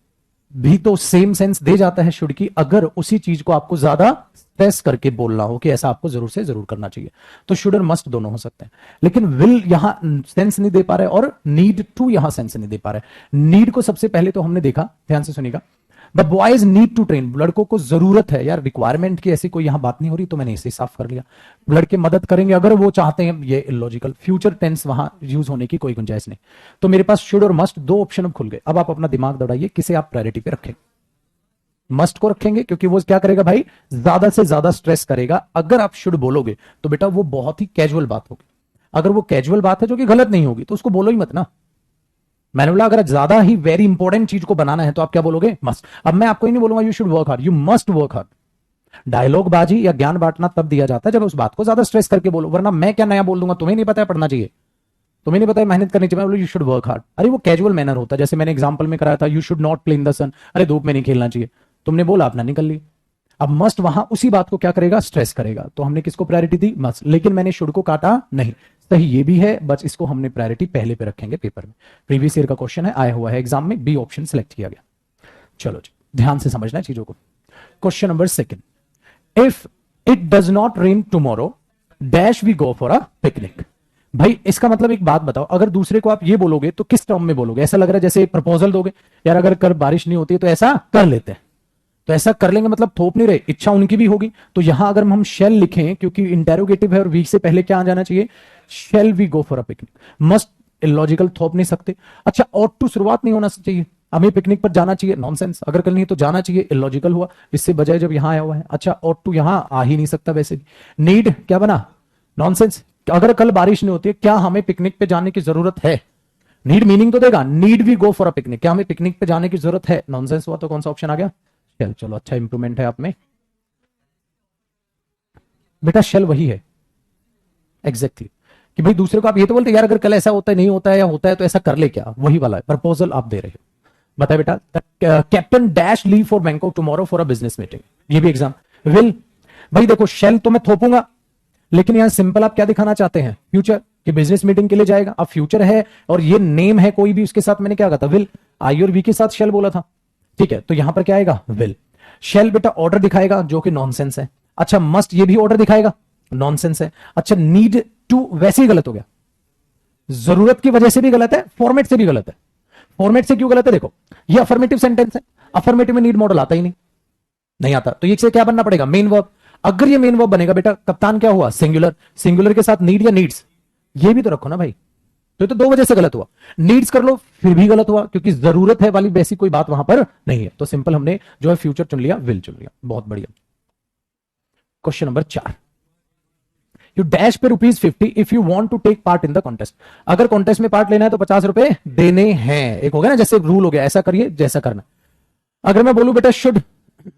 भी तो सेम सेंस दे जाता है शुड की, अगर उसी चीज को आपको ज्यादा स्ट्रेस करके बोलना हो कि ऐसा आपको जरूर से जरूर करना चाहिए, तो शुड और मस्ट दोनों हो सकते हैं। लेकिन विल यहां सेंस नहीं दे पा रहे और नीड टू यहां सेंस नहीं दे पा रहे। नीड को सबसे पहले तो हमने देखा, ध्यान से सुनिएगा, the boys need to train, लड़कों को जरूरत है, यार रिक्वायरमेंट की ऐसी कोई यहां बात नहीं हो रही, तो मैंने इसे साफ कर लिया। लड़के मदद करेंगे अगर वो चाहते हैं, ये इलॉजिकल, फ्यूचर टेंस वहां यूज होने की कोई गुंजाइश नहीं। तो मेरे पास शुड और मस्ट दो ऑप्शन अब खुल गए। अब आप अपना दिमाग दौड़ाइए, किसे आप प्रायोरिटी पे रखेंगे। मस्ट को रखेंगे क्योंकि वो क्या करेगा भाई, ज्यादा से ज्यादा स्ट्रेस करेगा। अगर आप शुड बोलोगे तो बेटा वो बहुत ही कैजुअल बात होगी। अगर वो कैजुअल बात है जो कि गलत नहीं होगी तो उसको बोलो ही मत ना। मैंने बोला अगर ज्यादा ही वेरी इंपॉर्टेंट चीज को बनाना है तो आप क्या बोलोगे, मस्ट। अब मैं आपको ही नहीं बोलूंगा you should work hard, you must work hard. Dialogue बाजी या ज्ञान बांटना तब दिया जाता है जब उस बात को ज्यादा स्ट्रेस करके बोलो, वरना मैं क्या नया बोल दूंगा, तुम्हें नहीं पता है पढ़ना चाहिए, तुम्हें नहीं पता है मेहनत करनी चाहिए, मैं बोलूं यू शुड वर्क हार्ड। अरे वो कैजुअल मैनर होता है, जैसे मैंने एग्जांपल में कराया था, you should not play in the sun, अरे धूप में नहीं खेलना चाहिए, तुमने बोला अपना निकल ली। अब मस्ट वहां उसी बात को क्या करेगा, स्ट्रेस करेगा। तो हमने किसको प्रायोरिटी दी, मस्ट। लेकिन मैंने शुड को काटा नहीं, सही ये भी है, बस इसको हमने प्रायोरिटी पहले पे रखेंगे पेपर में। प्रीवियस ईयर का क्वेश्चन है, आया हुआ है एग्जाम में, बी ऑप्शन सिलेक्ट किया गया। चलो जी, ध्यान से समझना है चीजों को। Question number 2, if it does not rain tomorrow dash we go for a picnic. भाई इसका मतलब एक बात बताओ, अगर दूसरे को आप ये बोलोगे तो किस टर्म में बोलोगे। ऐसा लग रहा है जैसे प्रपोजल दोगे, यार अगर कर बारिश नहीं होती तो ऐसा कर लेते हैं, तो ऐसा कर लेंगे मतलब थोप नहीं रहे, इच्छा उनकी भी होगी। तो यहां अगर हम शेल लिखें, क्योंकि इंटेरोगेटिव है और वी से पहले क्या आ जाना चाहिए, shall we go for a picnic. Must illogical, थोप नहीं सकते। अच्छा, ऑट टू शुरुआत नहीं होना चाहिए, हमें पिकनिक पर जाना चाहिए, नॉनसेंस। अगर कल नहीं तो जाना चाहिए, इलॉजिकल हुआ, इससे बजाय जब यहां आया हुआ है। अच्छा, ऑट टू यहां आ ही नहीं सकता वैसे भी। नीड क्या बना, नॉनसेंस। अगर कल बारिश नहीं होती है, क्या हमें पिकनिक पे जाने की जरूरत है। नीड मीनिंग तो देगा, need we go for a picnic, क्या हमें पिकनिक पे जाने की जरूरत है, नॉनसेंस हुआ। तो कौन सा ऑप्शन आ गया, शेल। चलो अच्छा इंप्रूवमेंट है आप में बेटा, शेल वही है एग्जैक्टली कि भाई दूसरे को आप ये तो बोलते यार अगर कल ऐसा होता है, नहीं होता है, या होता है तो ऐसा कर ले, क्या वही वाला है, प्रपोजल आप दे रहे हो। बताए बेटा, captain dash leave for Bangkok tomorrow for a business meeting, ये भी एग्जाम। विल, भाई देखो शेल तो मैं थोपूंगा, लेकिन यहां सिंपल आप क्या दिखाना चाहते हैं, फ्यूचर, कि बिजनेस मीटिंग के लिए जाएगा। अब फ्यूचर है और ये नेम है कोई भी, उसके साथ मैंने क्या कहा था, विल। आई और वी के साथ शेल बोला था, ठीक है। तो यहां पर क्या आएगा, विल। शेल बेटा ऑर्डर दिखाएगा जो कि नॉनसेंस है। अच्छा, मस्ट ये भी ऑर्डर दिखाएगा, नॉनसेंस है। अच्छा, नीड टू वैसे ही गलत हो गया, जरूरत की वजह से भी गलत है, फॉर्मेट से भी गलत है। फॉर्मेट से क्यों गलत है? देखो, ये अफर्मेटिव सेंटेंस है, अफर्मेटिव में नीड मॉडल आता ही नहीं, नहीं आता, तो ये से क्या बनना पड़ेगा? Main verb. अगर ये मेन वर्ब बनेगा बेटा, कप्तान क्या हुआ? सिंगुलर, सिंगुलर के साथ नीड या नीड्स, ये भी तो रखो ना भाई। तो दो वजह से गलत हुआ, नीड्स कर लो फिर भी गलत हुआ, क्योंकि जरूरत है वाली वैसी कोई बात वहां पर नहीं है। तो सिंपल हमने जो है फ्यूचर चुन लिया, विल चुन लिया, बहुत बढ़िया। Question number 4, you dash pay ₹50 if you want to take part in the contest. अगर कॉन्टेस्ट में पार्ट लेना है तो 50 रुपए देने हैं। एक हो गया ना, जैसे रूल हो गया, ऐसा करिए जैसा करना। अगर मैं बोलूं बेटा शुड,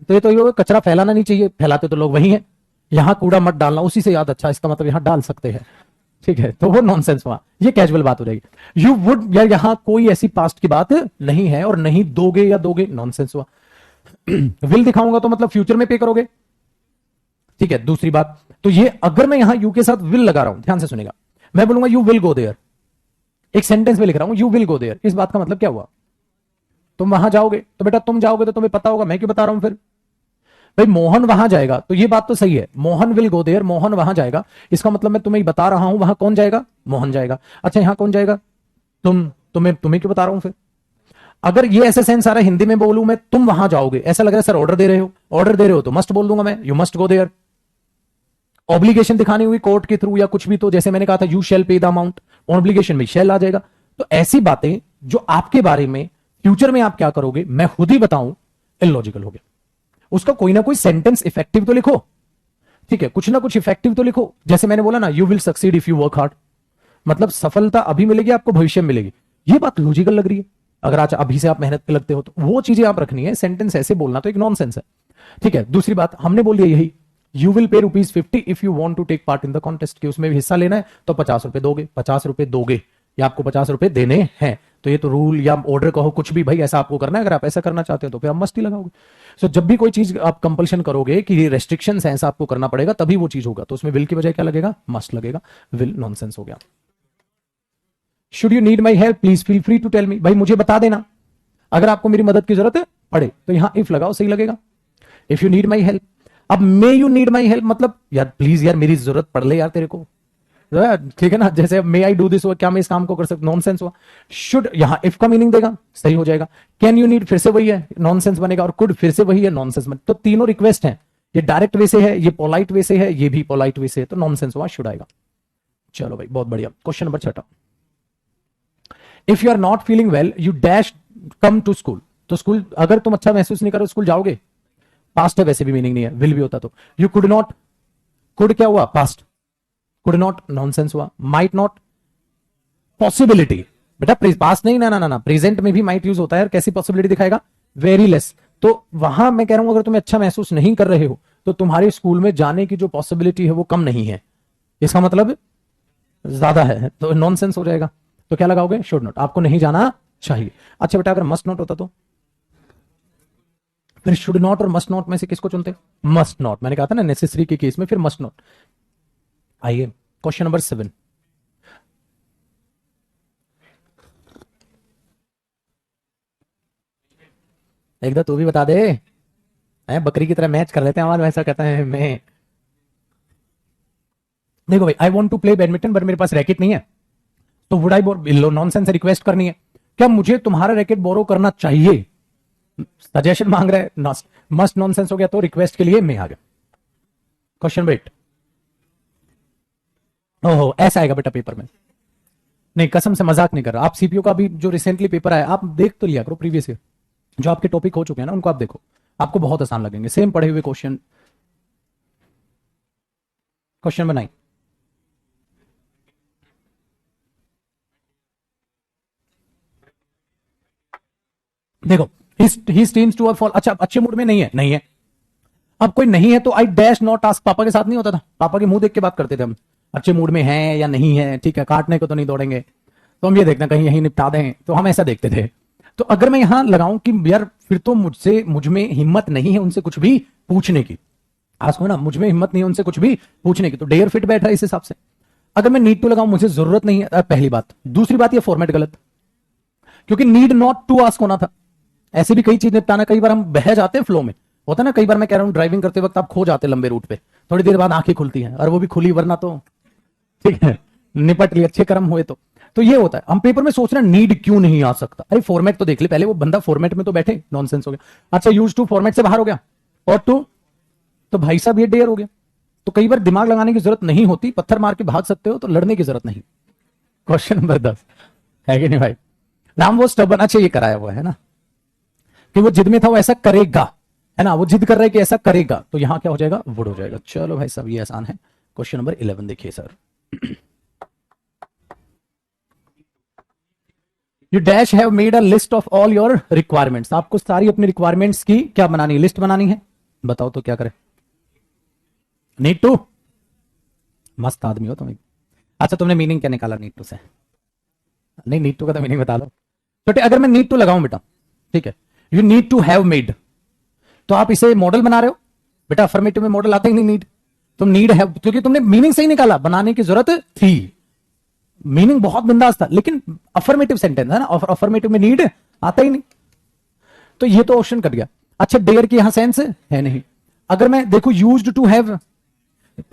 तो ये तो कचरा फैलाना नहीं चाहिए, फैलाते तो लोग वही हैं। यहां कूड़ा मत डालना, उसी से याद, अच्छा इसका मतलब यहां डाल सकते हैं, ठीक है, तो वो नॉनसेंस हुआ, ये कैजुअल बात हो जाएगी। यू वुड, यार यहां कोई ऐसी पास्ट की बात नहीं है, और नहीं दोगे या दोगे, नॉनसेंस हुआ। विल दिखाऊंगा तो मतलब फ्यूचर में पे करोगे, ठीक है। दूसरी बात, तो ये अगर मैं यहां यू के साथ विल लगा रहा हूं, ध्यान से सुनेगा, मैं बोलूंगा यू विल गो देयर, एक सेंटेंस में लिख रहा हूं यू विल गो देयर, इस बात का मतलब क्या हुआ? तुम वहां जाओगे, तो बेटा तुम जाओगे तो तुम्हें पता होगा, मैं क्यों बता रहा हूं फिर? भाई मोहन वहां जाएगा, तो ये बात तो सही है, Mohan will go there, Mohan वहां जाएगा, इसका मतलब मैं तुम्हें बता रहा हूं वहां कौन जाएगा? मोहन जाएगा। अच्छा यहां कौन जाएगा? तुम्हें क्यों बता रहा हूं फिर? अगर ये ऐसे सेंस आ रहा है, हिंदी में बोलूं मैं तुम वहां जाओगे, ऐसा लग रहा है सर ऑर्डर दे रहे हो, ऑर्डर दे रहे हो तो मस्ट बोल दूंगा मैं, you must go there. Obligation दिखानी हुई कोर्ट के थ्रू या कुछ भी, तो जैसे मैंने कहा था यू शैल पे द अमाउंट, ऑब्लिगेशन में शैल आ जाएगा। तो ऐसी बातें जो आपके बारे में फ्यूचर में आप क्या करोगे मैं खुद ही बताऊं, इलॉजिकल हो गया। उसका कोई ना कोई सेंटेंस इफेक्टिव तो लिखो, ठीक है, कुछ ना कुछ इफेक्टिव तो लिखो। जैसे मैंने बोला ना, you will succeed if you work hard, मतलब सफलता अभी मिलेगी आपको, भविष्य में मिलेगी, ये बात लॉजिकल लग रही है। अगर आज अभी से आप मेहनत पे लगते हो तो वो चीजें आप रखनी है, सेंटेंस ऐसे बोलना तो एक नॉनसेंस है, ठीक है। दूसरी बात हमने बोल दिया यही, you will pay ₹50 if you want to take part in the contest, कि उसमें भी हिस्सा लेना है तो 50 रुपए दोगे, 50 रुपए दोगे, या आपको 50 रुपए देने हैं। तो ये तो रूल या ऑर्डर कहो कुछ भी, भाई ऐसा आपको करना है, अगर आप ऐसा करना चाहते हो तो फिर आप मस्ती लगाओगे। सो जब भी कोई चीज आप कंपल्शन करोगे कि रेस्ट्रिक्शन है, ऐसा आपको करना पड़ेगा, तभी वो चीज होगा, तो उसमें विल की बजाय क्या लगेगा? मस्ट लगेगा, विल नॉनसेंस हो गया। Should you need my help please feel free to tell me, भाई मुझे बता देना अगर आपको मेरी मदद की जरूरत पड़े, तो यहां इफ लगाओ, सही लगेगा। If you need my help, अब may you need my help मतलब यार प्लीज यार मेरी जरूरत पड़ ले यार तेरे को, ठीक है ना, जैसे मे आई डू दिस हुआ, क्या मैं इस काम को कर सकता, नॉनसेंस हुआ। शुड यहां इफ का मीनिंग देगा, सही हो जाएगा। कैन यू नीड फिर से वही है, नॉनसेंस बनेगा, और कुड फिर से वही है, नॉनसेंस बनेगा। तो तीनों रिक्वेस्ट हैं, ये डायरेक्ट वे से है, ये पोलाइट वे से है, ये भी पोलाइट वे से है, तो नॉनसेंस हुआ, शुड आएगा। चलो भाई बहुत बढ़िया। Question number 6, if you are not feeling well you dash come to school, तो स्कूल अगर तुम अच्छा महसूस नहीं करो स्कूल जाओगे, पास्ट है वैसे भी मीनिंग नहीं है, विल भी होता तो। यू कुड नॉट, कुड क्या हुआ? पास्ट, कुड नॉट नॉनसेंस हुआ। माइट नॉट, पॉसिबिलिटी, बेटा पास्ट नहीं, ना प्रेजेंट में भी माइट यूज होता है, कैसी पॉसिबिलिटी दिखाएगा? Very less. तो वहां मैं कह रहा हूं अगर तुम्हें अच्छा महसूस नहीं कर रहे हो तो तुम्हारे स्कूल में जाने की जो पॉसिबिलिटी है वो कम नहीं है, इसका मतलब ज्यादा है, तो नॉनसेंस हो जाएगा। तो क्या लगाओगे? शुड नॉट, आपको नहीं जाना चाहिए। अच्छा बेटा अगर मस्ट नॉट होता तो फिर शुड नॉट और मस्ट नॉट में से किसको चुनते? मस्ट नॉट, मैंने कहा था ना नेसेसरी के केस में फिर मस्ट नॉट। आइए क्वेश्चन नंबर 7, एक दो तू भी बता दे, बकरी की तरह मैच कर लेते हैं हमारे, वैसा कहता है मैं। देखो भाई, I want to play badminton but मेरे पास रैकेट नहीं है, तो would I borrow, nonsense request करनी है, क्या मुझे तुम्हारा रैकेट बोरो करना चाहिए, सजेशन मांग रहा है, मस्ट नॉनसेंस हो गया, तो रिक्वेस्ट के लिए मैं आ गया। क्वेश्चन 8, ओहो ऐसा आएगा बेटा पेपर में, नहीं कसम से मजाक नहीं कर रहा, आप सीपीयू का भी जो रिसेंटली पेपर आया आप देख तो लिया करो, प्रीवियस ईयर जो आपके टॉपिक हो चुके हैं ना उनको आप देखो, आपको बहुत आसान लगेंगे, सेम पढ़े हुए क्वेश्चन। क्वेश्चन नंबर 9, देखो ही स्टीम्स टू फॉल, अच्छा अच्छे मूड में नहीं है, नहीं है, अब कोई नहीं है तो आई डैश नॉट आस्क, पापा के साथ नहीं होता था, पापा के मुंह देख के बात करते थे हम, अच्छे मूड में हैं या नहीं है, ठीक है, काटने को तो नहीं दौड़ेंगे, तो हम ये देखना कहीं यहीं निपटा दें, तो हम ऐसा देखते थे। तो अगर मैं यहां लगाऊं कि यार फिर तो मुझ में हिम्मत नहीं है उनसे कुछ भी पूछने की, आज को ना मुझ में हिम्मत नहीं है उनसे कुछ भी पूछने की, तो डेयर फिट बैठ रहा है इस हिसाब से। अगर मैं नीड टू लगाऊं, मुझे जरूरत नहीं है, पहली बात। दूसरी बात, ये फॉर्मेट गलत, क्योंकि नीड नॉट टू आस्क होना था, ऐसे भी कई चीज निपटाना, कई बार हम बह जाते हैं फ्लो में, होता है ना, कई बार मैं कह रहा हूं ड्राइविंग करते वक्त आप खो जाते लंबे रूट पे, थोड़ी देर बाद आंखें खुलती हैं, और वो भी खुली, वरना तो ठीक है निपट लिए, अच्छे कर्म हुए तो ये होता है। हम पेपर में सोच रहे हैं नीड क्यों नहीं आ सकता, अरे फॉर्मेट तो देख ले पहले, वो बंदा फॉर्मेट में तो बैठे, नॉनसेंस हो गया। अच्छा यूज टू फॉर्मेट से बाहर हो गया, और टू तो भाई साहब ये डेयर हो गया। तो कई बार दिमाग लगाने की जरूरत नहीं होती, पत्थर मार के भाग सकते हो, तो लड़ने की जरूरत नहीं। क्वेश्चन नंबर 10 है कि नहीं भाई? नाम वो स्टबन, अच्छा ये कराया हुआ है ना कि वो जिद में था वो ऐसा करेगा, है ना, वो जिद कर रहा है कि ऐसा करेगा, तो यहां क्या हो जाएगा, वुड हो जाएगा। चलो भाई साहब ये आसान है। क्वेश्चन नंबर 11 देखिए sir. You dash have made a list of all your requirements, आपको सारी अपनी रिक्वायरमेंट्स की क्या बनानी है, लिस्ट बनानी है। बताओ तो क्या करें? नीड टू, मस्त आदमी हो तुम। अच्छा तुमने मीनिंग क्या निकाला नीड टू से? नहीं नीड टू का तो मीनिंग बता दो। तो अगर मैं नीड टू लगाऊं बेटा, ठीक है, you need to have made, तो आप इसे मॉडल बना रहे हो बेटा, अफर्मेटिव में मॉडल आता ही नहीं नीड, तुम नीड हैव, क्योंकि तुमने मीनिंग सही निकाला, बनाने की जरूरत थी, मीनिंग बहुत बिंदास था, लेकिन अफर्मेटिव सेंटेंस है ना, और अफर्मेटिव में नीड आता ही नहीं, तो ये तो ऑप्शन कट गया। अच्छा डेयर की यहां सेंस है नहीं। अगर मैं देखो यूज्ड टू हैव,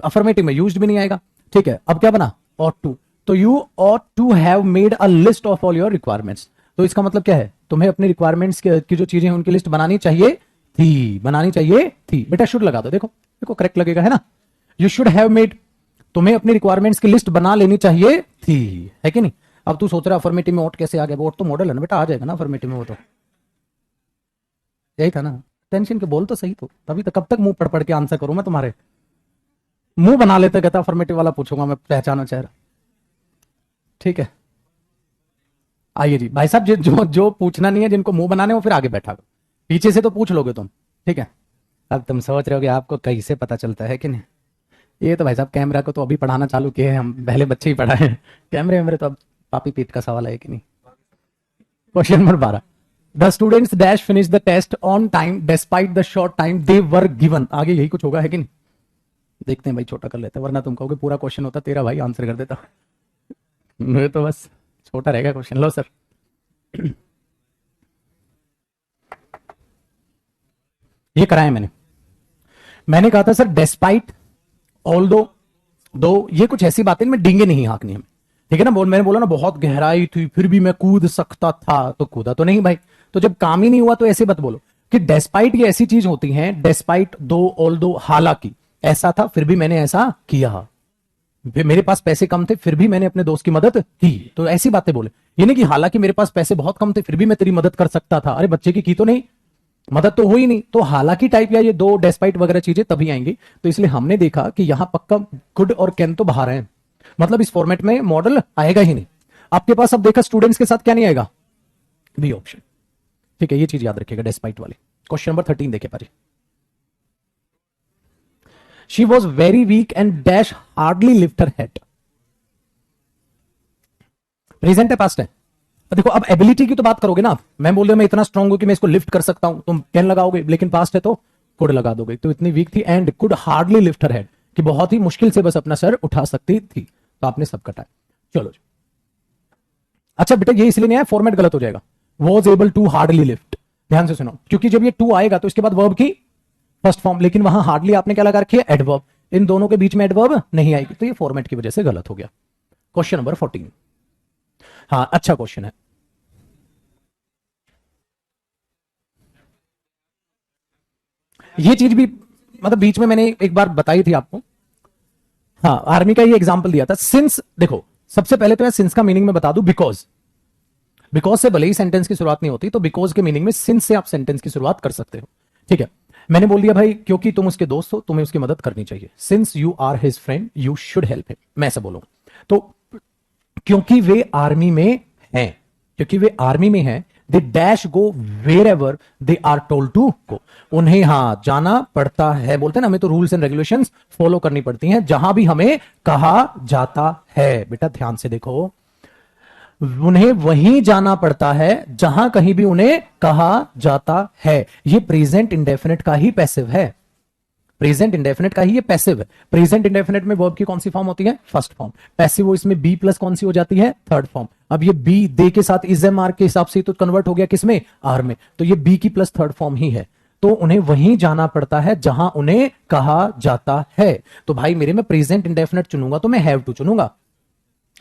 अफर्मेटिव में यूज्ड भी नहीं आएगा, ठीक है, अब क्या बना, ought to, तो you ought to have made a list of all your requirements, तो इसका मतलब क्या है, तुम्हें अपनी रिक्वायरमेंट्स की जो चीजें हैं उनकी लिस्ट बनानी चाहिए थी, बनानी चाहिए थी बेटा, शुड लगा दो, देखो देखो करेक्ट लगेगा, है ना, यू शुड हैव मेड, तुम्हें अपनी रिक्वायरमेंट्स की लिस्ट बना लेनी चाहिए थी, है कि नहीं। अब तू सोच रहा अफर्मेटिव में ought कैसे आ गया, ought तो मॉडल है ना बेटा, आ जाएगा ना अफर्मेटिव में, वो तो यही था ना, टेंशन के बोल तो सही, तो तभी तो कब तक मुंह पढ़ पढ़ के आंसर करूं मैं तुम्हारे, मुंह बना लेते, कहता अफर्मेटिव वाला पूछूंगा मैं, पहचानो चेहरा, ठीक है। आइए जी भाई साहब, जो जो पूछना नहीं है, जिनको मुंह बनाने, वो फिर आगे बैठा दो, पीछे से तो पूछ लोगे तुम, ठीक है। अब तुम सोच रहे हो कि आपको कैसे पता चलता है कि नहीं, ये तो भाई साहब कैमरा को तो अभी पढ़ाना चालू किए हैं हम, पहले बच्चे ही पढ़ाए हैं, कैमरे वैमरे तो अब पापी पीठ का सवाल है कि नहीं। Question number 12, the students dash finish the test on time despite the short time they were given, आगे यही कुछ होगा है कि नहीं, देखते हैं भाई, छोटा कर लेते हैं, वरना तुम कहोगे पूरा क्वेश्चन होता तेरा भाई आंसर कर देता, मैं तो बस छोटा रहेगा क्वेश्चन। लो सर, ये कराया मैंने कहा था सर डेस्पाइट, ऑल दो ये कुछ ऐसी बातें में डींगे नहीं हाँकनी हमें, ठीक है ना, मैंने बोला ना बहुत गहराई थी फिर भी मैं कूद सकता था, तो कूदा तो नहीं भाई, तो जब काम ही नहीं हुआ तो ऐसे मत बोलो कि डेस्पाइट ये ऐसी चीज होती है, डेस्पाइट दो, ऑल दो, हालांकि ऐसा था फिर भी मैंने ऐसा किया, मेरे पास पैसे कम थे फिर भी मैंने अपने दोस्त की मदद की, तो ऐसी बातें बोले, ये नहीं कि हालांकि मेरे पास पैसे बहुत कम थे फिर भी मैं तेरी मदद कर सकता था, अरे बच्चे की तो नहीं, मदद तो हुई नहीं, तो हालांकि टाइप या ये दो डेस्पाइट वगैरह चीजें तभी आएंगी, तो इसलिए हमने देखा कि यहां पक्का कुड और कैन तो बाहर है, मतलब इस फॉर्मेट में मॉडल आएगा ही नहीं। आपके पास अब देखा स्टूडेंट्स के साथ क्या नहीं आएगा, बी ऑप्शन, ठीक है, ये चीज याद रखिएगा डेस्पाइट वाली। क्वेश्चन नंबर 13 देखे पारी, she was very weak and dash hardly lift her head, present है पास्ट है, देखो अब एबिलिटी की तो बात करोगे ना आप, मैं बोल रहा हूं मैं इतना स्ट्रांग हूं कि मैं इसको लिफ्ट कर सकता हूं, तुम कैन लगाओगे, लेकिन पास्ट है तो कुड लगा दोगे, तो इतनी वीक थी and could hardly lift her head, कि बहुत ही मुश्किल से बस अपना सर उठा सकती थी, तो आपने सब कटाया। चलो अच्छा बेटा ये इसलिए नहीं है, फॉर्मेट गलत हो जाएगा, was able to hardly lift, ध्यान से सुनो, क्योंकि जब ये टू आएगा तो इसके बाद वर्ब की फर्स्ट फॉर्म, लेकिन वहां हार्डली आपने क्या लगा रखी है, एडवर्ब, इन दोनों के बीच में एडवर्ब नहीं आएगी, तो ये फॉर्मेट की वजह से गलत हो गया। क्वेश्चन नंबर 14, हाँ अच्छा क्वेश्चन है, ये चीज भी मतलब बीच में मैंने एक बार बताई थी आपको, हाँ आर्मी का ये एग्जांपल दिया था, सिंस, देखो सबसे पहले तो मैं सिंस का मीनिंग में बता दूं, बिकॉज से भले ही सेंटेंस की शुरुआत नहीं होती, तो बिकॉज के मीनिंग में सिंस से आप सेंटेंस की शुरुआत कर सकते हो, ठीक है। मैंने बोल दिया भाई क्योंकि तुम उसके दोस्त हो तुम्हें उसकी मदद करनी चाहिए, since you are his friend you should help him, मैं ऐसा बोलूंगा, तो क्योंकि वे आर्मी में हैं, क्योंकि वे आर्मी में हैं, they dash go where ever they are told to go, उन्हें हां जाना पड़ता है, बोलते हैं ना हमें तो रूल्स एंड रेगुलेशंस फॉलो करनी पड़ती हैं जहां भी हमें कहा जाता है, बेटा ध्यान से देखो, उन्हें वहीं जाना पड़ता है जहां कहीं भी उन्हें कहा जाता है, ये प्रेजेंट इंडेफिनिट का ही पैसिव है, प्रेजेंट इंडेफिनिट का ही ये पैसिव है, प्रेजेंट इंडेफिनिट में वर्ब की कौन सी फॉर्म होती है, फर्स्ट फॉर्म, पैसिव वो इसमें बी प्लस कौन सी हो जाती है, थर्ड फॉर्म, अब ये बी दे के साथ इज एम आर के हिसाब से तो कन्वर्ट हो गया किसमें, आर में, तो ये बी की प्लस थर्ड फॉर्म ही है, तो उन्हें वहीं जाना पड़ता है जहां उन्हें कहा जाता है। तो भाई मेरे में प्रेजेंट इंडेफिनिट चुनूंगा तो मैं हैव टू चुनूंगा।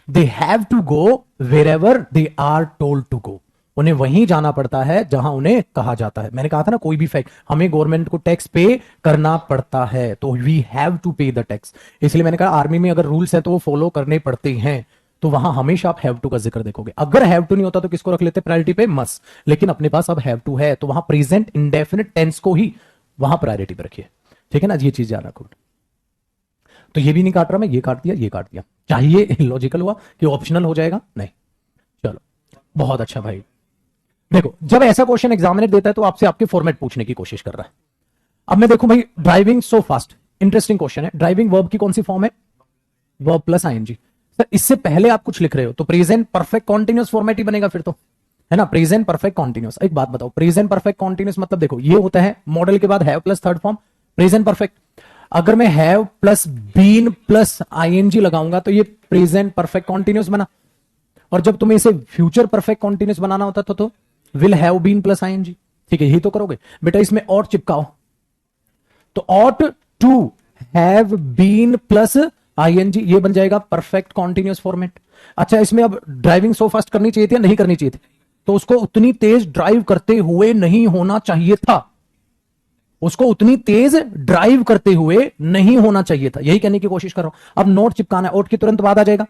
They have to go where ever they are told to go, उन्हें वहीं जाना पड़ता है जहां उन्हें कहा जाता है। मैंने कहा था ना, कोई भी फैक्ट, हमें गवर्नमेंट को टैक्स पे करना पड़ता है, तो वी हैव टू पे द टैक्स। इसलिए मैंने कहा आर्मी में अगर रूल्स है तो वो फॉलो करने पड़ते हैं, तो वहां हमेशा आप हैव टू का जिक्र देखोगे। अगर हैव टू नहीं होता तो किसको रख लेते प्रायोरिटी पे? मस्ट। लेकिन अपने पास अब हैव टू है, तो वहां प्रेजेंट इंडेफिनिट टेंस को ही वहां प्रायोरिटी पे रखिए, ठीक है ना? ये चीज याद रखो। तो ये भी नहीं काट रहा मैं, ये काट दिया, ये काट दिया। चाहिए लॉजिकल हुआ कि ऑप्शनल हो जाएगा? नहीं। चलो बहुत अच्छा भाई। देखो जब ऐसा क्वेश्चन एग्जामिनर देता है तो आपसे आपके फॉर्मेट पूछने की कोशिश कर रहा है। अब मैं देखूं भाई, driving so fast, interesting question है। ड्राइविंग वर्ब की कौन सी फॉर्म है? Verb plus ING. सर इससे पहले आप कुछ लिख रहे हो तो प्रेजेंट परफेक्ट कॉन्टिन्यूस फॉर्मेट ही बनेगा फिर तो, है ना? Present perfect continuous. एक बात बताओ, प्रेजेंट परफेक्ट कॉन्टिन्यूस मतलब देखो ये होता है मॉडल के बाद have plus third form present perfect. अगर मैं have plus been plus ING लगाऊंगा तो ये प्रेजेंट परफेक्ट कॉन्टिन्यूस बना। और जब तुम्हें इसे फ्यूचर परफेक्ट कॉन्टिन्यूस बनाना होता तो will have been plus ING, ठीक है? यही तो करोगे बेटा। इसमें और चिपकाओ तो ought to have been plus ING, ये बन जाएगा परफेक्ट कॉन्टिन्यूस फॉर्मेट। अच्छा इसमें अब ड्राइविंग सो फास्ट करनी चाहिए थी या नहीं करनी चाहिए थी? तो उसको उतनी तेज ड्राइव करते हुए नहीं होना चाहिए था, उसको उतनी तेज ड्राइव करते हुए नहीं होना चाहिए था, यही कहने की कोशिश कर रहा हूं। अब नोट चिपकाना है, ऑट के तुरंत बाद आ जाएगा,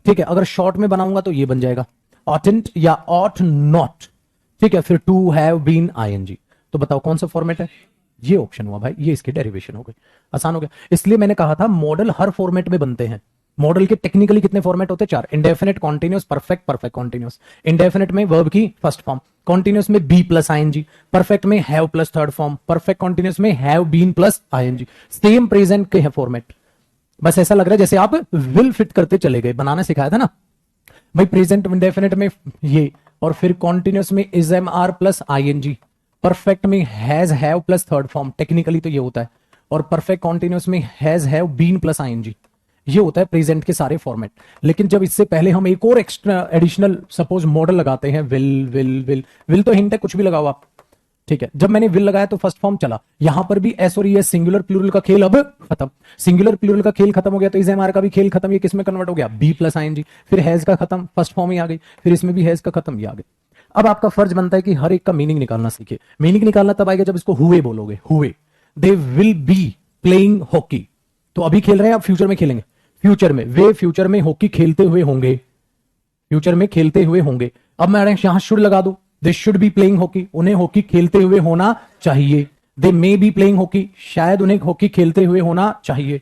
ठीक है? अगर शॉर्ट में बनाऊंगा तो ये बन जाएगा ऑटेंट या ऑट नॉट, ठीक है? फिर टू हैव बीन आईएनजी। तो बताओ कौन सा फॉर्मेट है? ये ऑप्शन हुआ भाई, ये इसकी डेरिवेशन हो गई, आसान हो गया। इसलिए मैंने कहा था मॉडल हर फॉर्मेट में बनते हैं। मॉडल के टेक्निकली कितने फॉर्मेट होते हैं? 4। Indefinite, continuous, perfect, perfect continuous. Indefinite में वर्ब की फर्स्ट फॉर्म, कॉन्टिन्यूस में बी प्लस आईएनजी, परफेक्ट में have plus third form, perfect continuous में have been plus ING. Same present के है फॉर्मेट, बस ऐसा लग रहा है जैसे आप विल फिट करते चले गए। बनाना सिखाया था ना भाई, प्रेजेंट इंडेफिनिट में ये, और फिर कॉन्टिन्यूस में is M are plus ING, perfect में has have plus third form, technically तो ये होता है, और परफेक्ट कॉन्टिन्यूस में has have been plus ING. ये होता है प्रेजेंट के सारे फॉर्मेट। लेकिन जब इससे पहले हम एक और एक्स्ट्रा एडिशनल सपोज मॉडल लगाते हैं, विल विल विल, विल तो हिंट है, कुछ भी लगाओ आप, ठीक है? जब मैंने विल लगाया तो फर्स्ट फॉर्म चला, यहां पर भी एस और एस सिंगुलर प्लूरल का खेल अब खत्म। सिंगुलर प्लूरल का खेल खत्म हो गया तो इज एम आर का भी खेल खत्म। ये किस में कन्वर्ट हो गया? Be plus ING. फिर हैज का खत्म, फर्स्ट फॉर्म ही आ गई, फिर इसमें भी हैज का खत्म, ये आ गई। अब आपका फर्ज बनता है कि हर एक का मीनिंग निकालना सीखे। मीनिंग निकालना तब आएगा जब इसको हुए बोलोगे, हुए। They will be playing hockey, तो अभी खेल रहे हैं, अब फ्यूचर में खेलेंगे। फ्यूचर में, वे फ्यूचर में हॉकी खेलते हुए होंगे, फ्यूचर में खेलते हुए होंगे। अब मैं यहां शुड लगा दूं, they should be playing hockey, उन्हें हॉकी खेलते हुए होना चाहिए। दे मे बी प्लेइंग हॉकी, शायद उन्हें हॉकी खेलते हुए होना चाहिए।